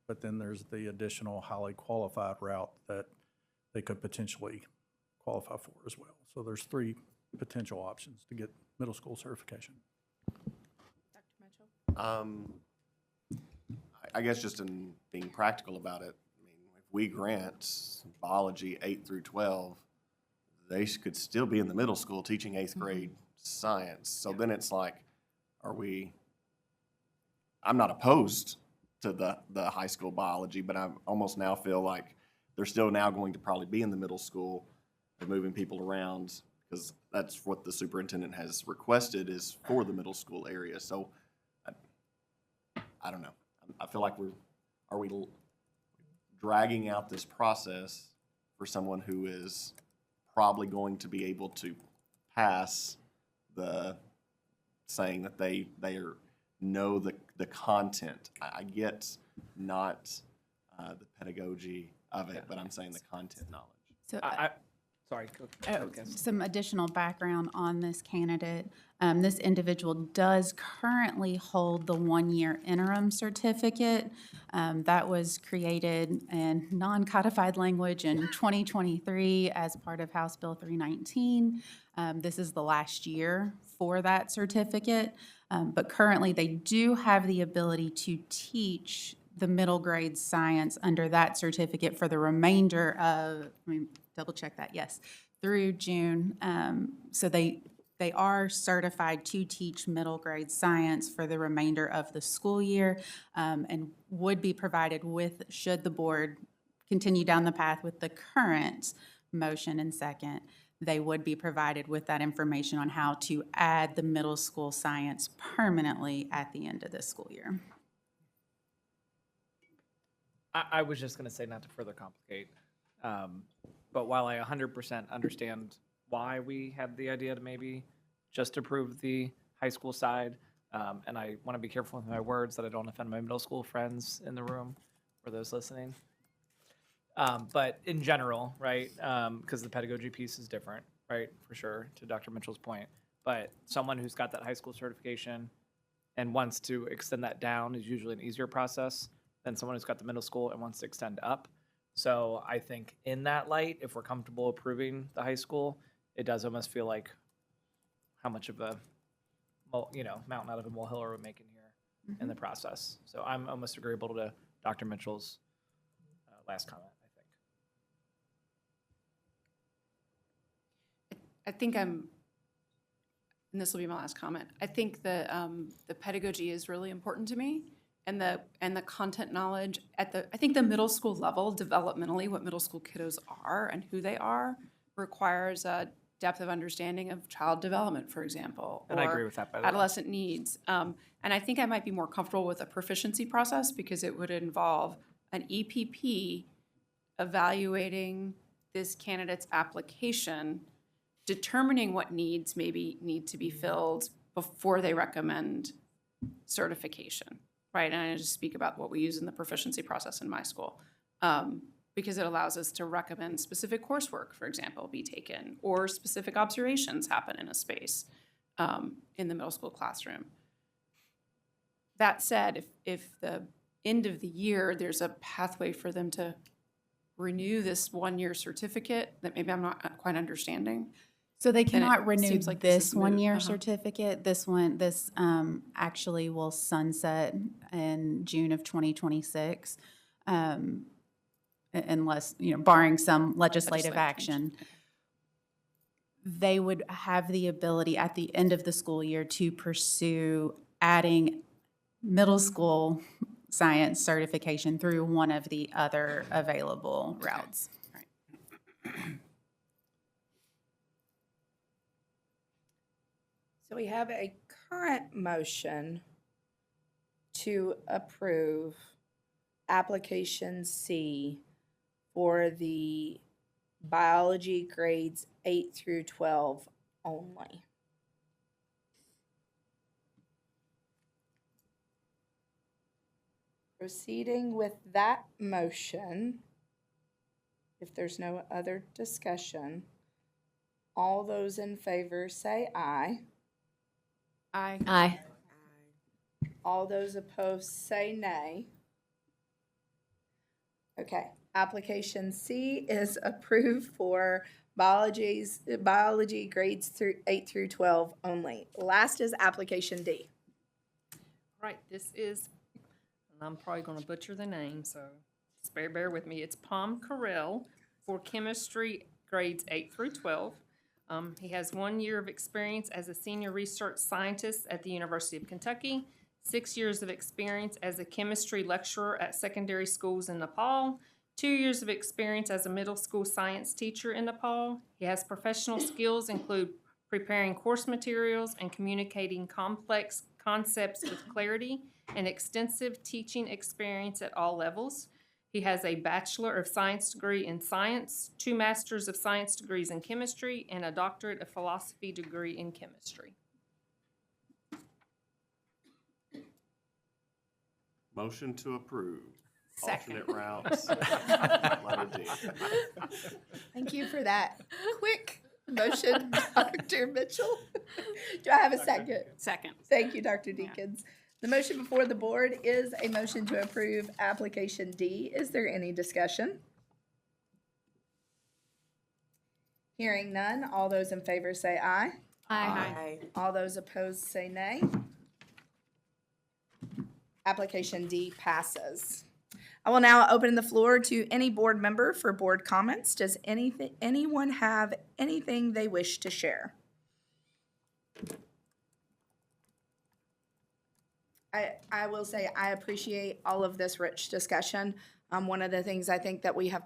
but then there's the additional highly qualified route that they could potentially qualify for as well. So there's 3 potential options to get middle school certification. I guess just in being practical about it, I mean, if we grant biology 8 through 12, they could still be in the middle school teaching 8th grade science. So then it's like, I'm not opposed to the high school biology, but I almost now feel like they're still now going to probably be in the middle school. They're moving people around because that's what the superintendent has requested is for the middle school area. So I don't know. I feel like are we dragging out this process for someone who is probably going to be able to pass the saying that they know the content. I get not the pedagogy of it, but I'm saying the content knowledge. So Sorry. some additional background on this candidate. This individual does currently hold the 1-year interim certificate that was created in non-codified language in 2023 as part of House Bill 319. This is the last year for that certificate, but currently they do have the ability to teach the middle grade science under that certificate for the remainder of, let me double check that, yes, through June. So they are certified to teach middle grade science for the remainder of the school year, and would be provided with, should the board continue down the path with the current motion and second, they would be provided with that information on how to add the middle school science permanently at the end of this school year. I was just going to say, not to further complicate, but while I 100% understand why we had the idea to maybe just approve the high school side, and I want to be careful with my words that I don't offend my middle school friends in the room or those listening. But in general, right, because the pedagogy piece is different, right, for sure, to Dr. Mitchell's point. But someone who's got that high school certification and wants to extend that down is usually an easier process than someone who's got the middle school and wants to extend up. So I think in that light, if we're comfortable approving the high school, it does almost feel like how much of a, mountain out of a molehill are we making here in the process. So I'm almost agreeable to Dr. Mitchell's last comment, I think. and this will be my last comment, I think the pedagogy is really important to me, and the content knowledge I think the middle school level, developmentally, what middle school kiddos are and who they are, requires a depth of understanding of child development, for example, And I agree with that, by the way. adolescent needs. And I think I might be more comfortable with a proficiency process because it would involve an EPP evaluating this candidate's application, determining what needs maybe need to be filled before they recommend certification, right? And I just speak about what we use in the proficiency process in my school, because it allows us to recommend specific coursework, for example, be taken, or specific observations happen in a space in the middle school classroom. That said, if the end of the year, there's a pathway for them to renew this 1-year certificate that maybe I'm not quite understanding. So they then it cannot renew seems like this is moot. 1-year certificate. This actually will sunset in June of 2026, unless, barring some legislative action. They would have the ability at the end of the school year to pursue adding middle school science certification through one of the other available routes. So we have a current motion to approve application C for the biology grades 8 through 12 only. Proceeding with that motion, if there's no other discussion, all those in favor say aye. Aye. Aye. All those opposed say nay. Okay, application C is approved for biology grades 8 through 12 only. Last is application D. Right, this is, and I'm probably gonna butcher the name, so just bear with me. It's Palm Carell for chemistry grades 8 through 12. He has 1 year of experience as a senior research scientist at the University of Kentucky, 6 years of experience as a chemistry lecturer at secondary schools in Nepal, 2 years of experience as a middle school science teacher in Nepal. He has professional skills include preparing course materials and communicating complex concepts with clarity, and extensive teaching experience at all levels. He has a Bachelor of Science degree in science, 2 Masters of Science degrees in chemistry, and a Doctorate of Philosophy degree in chemistry. Motion to approve. Second. Alternate routes. Letter D. Thank you for that quick motion, Dr. Mitchell. Do I have a second? Second. Thank you, Dr. Deakins. The motion before the board is a motion to approve application D. Is there any discussion? Hearing none, all those in favor say aye. Aye. All those opposed say nay. Application D passes. I will now open the floor to any board member for board comments. Does anyone have anything they wish to share? I will say I appreciate all of this rich discussion. One of the things I think that we have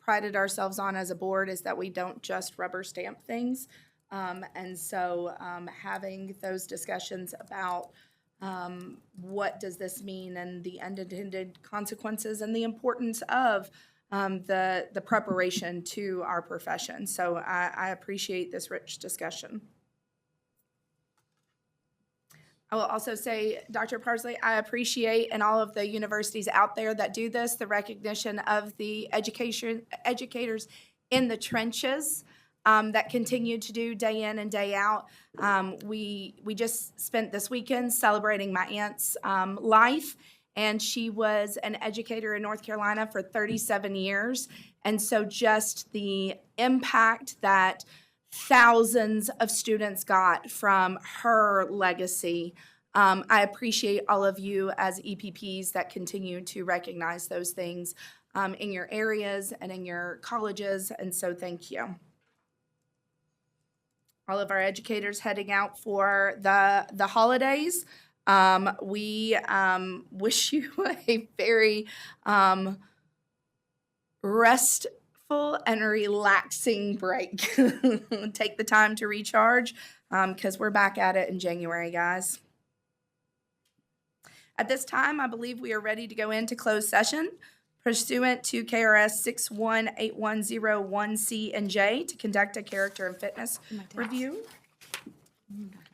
prided ourselves on as a board is that we don't just rubber stamp things. And so having those discussions about what does this mean and the unintended consequences and the importance of the preparation to our profession. So I appreciate this rich discussion. I will also say, Dr. Parsley, I appreciate, and all of the universities out there that do this, the recognition of the educators in the trenches that continue to do day in and day out. We just spent this weekend celebrating my aunt's life, and she was an educator in North Carolina for 37 years. And so just the impact that thousands of students got from her legacy. I appreciate all of you as EPPs that continue to recognize those things in your areas and in your colleges, and so thank you. All of our educators heading out for the holidays, we wish you a very restful and relaxing break. Take the time to recharge because we're back at it in January, guys. At this time, I believe we are ready to go into closed session pursuant to KRS 61810(1)C and J to conduct a character and fitness review.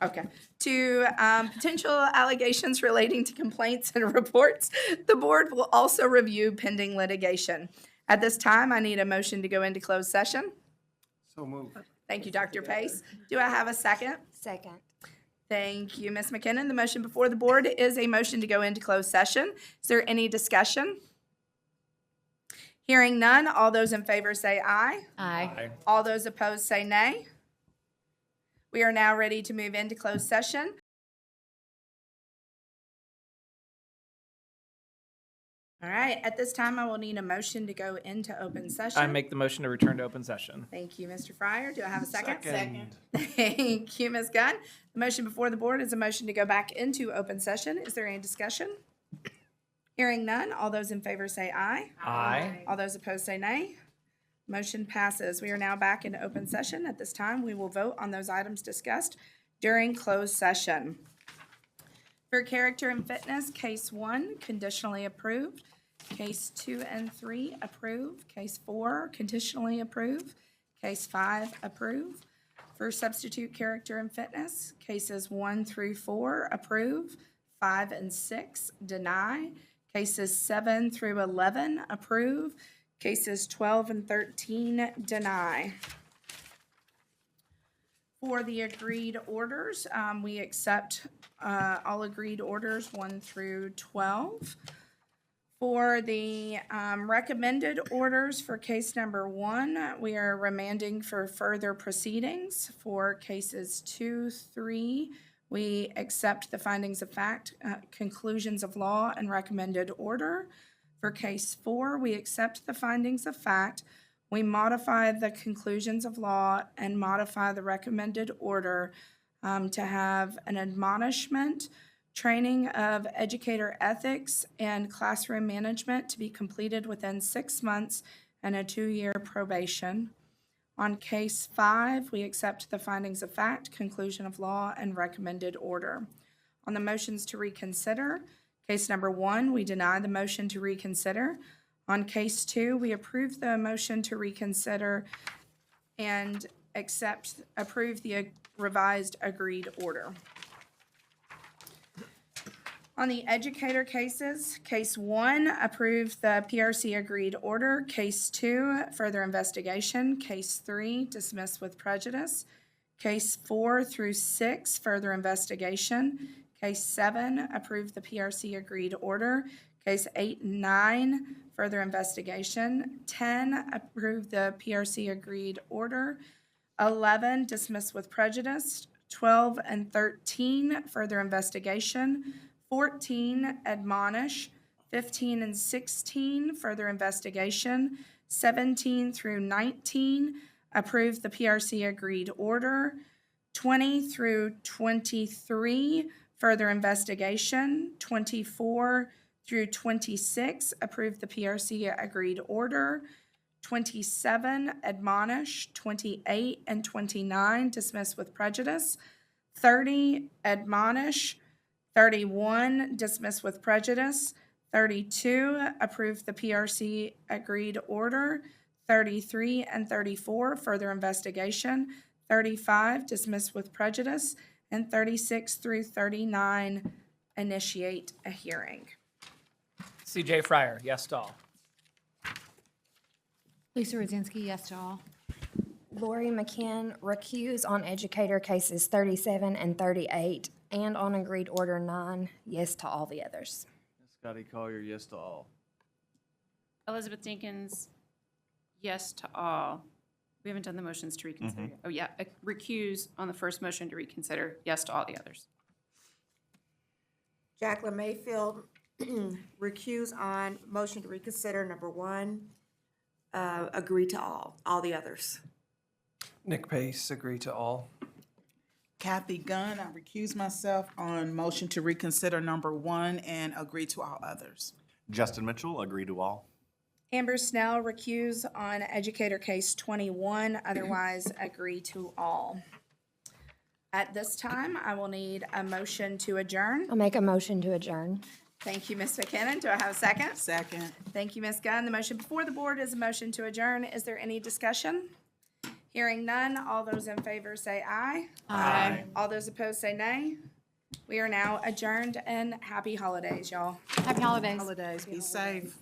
Okay. To potential allegations relating to complaints and reports, the board will also review pending litigation. At this time, I need a motion to go into closed session. So moved. Thank you, Dr. Pace. Do I have a second? Second. Thank you, Ms. McKinnon. The motion before the board is a motion to go into closed session. Is there any discussion? Hearing none, all those in favor say aye. Aye. All those opposed say nay. We are now ready to move into closed session. All right, at this time, I will need a motion to go into open session. I make the motion to return to open session. Thank you, Mr. Fryer. Do I have a second? Second. Thank you, Ms. Gunn. The motion before the board is a motion to go back into open session. Is there any discussion? Hearing none, all those in favor say aye. Aye. All those opposed say nay. Motion passes. We are now back in open session. At this time, we will vote on those items discussed during closed session. For character and fitness, case 1, conditionally approved. Case 2 and 3, approve. Case 4, conditionally approve. Case 5, approve. For substitute character and fitness, cases 1 through 4, approve. 5 and 6, deny. Cases 7 through 11, approve. Cases 12 and 13, deny. For the agreed orders, we accept all agreed orders 1 through 12. For the recommended orders for case number 1, we are remanding for further proceedings. For cases 2, 3, we accept the findings of fact, conclusions of law, and recommended order. For case 4, we accept the findings of fact. We modify the conclusions of law and modify the recommended order to have an admonishment, training of educator ethics, and classroom management to be completed within 6 months and a 2-year probation. On case 5, we accept the findings of fact, conclusion of law, and recommended order. On the motions to reconsider, case number 1, we deny the motion to reconsider. On case 2, we approve the motion to reconsider and approve the revised agreed order. On the educator cases, case 1, approve the PRC agreed order. Case 2, further investigation. Case 3, dismiss with prejudice. Case 4 through 6, further investigation. Case 7, approve the PRC agreed order. Case 8 and 9, further investigation. 10, approve the PRC agreed order. 11, dismiss with prejudice. 12 and 13, further investigation. 14, admonish. 15 and 16, further investigation. 17 through 19, approve the PRC agreed order. 20 through 23, further investigation. 24 through 26, approve the PRC agreed order. 27, admonish. 28 and 29, dismiss with prejudice. 30, admonish. 31, dismiss with prejudice. 32, approve the PRC agreed order. 33 and 34, further investigation. 35, dismiss with prejudice. And 36 through 39, initiate a hearing. CJ Fryer, yes to all. Lisa Rosinski, yes to all. Lori McKinn, recuse on educator cases 37 and 38, and on agreed order 9, yes to all the others. Scotty Collier, yes to all. Elizabeth Dinkins, yes to all. We haven't done the motions to reconsider. Mhm. yet. Oh, yeah, recuse on the first motion to reconsider, yes to all the others. Jacqueline Mayfield, recuse on motion to reconsider number 1, agree to all the others. Nick Pace, agree to all. Kathy Gunn, I recuse myself on motion to reconsider number 1 and agree to all others. Justin Mitchell, agree to all. Amber Snell, recuse on educator case 21, otherwise agree to all. At this time, I will need a motion to adjourn. I'll make a motion to adjourn. Thank you, Ms. McKinnon. Do I have a second? Second. Thank you, Ms. Gunn. The motion before the board is a motion to adjourn. Is there any discussion? Hearing none, all those in favor say aye. Aye. All those opposed say nay. We are now adjourned, and happy holidays, y'all. Happy holidays. Holidays, be safe.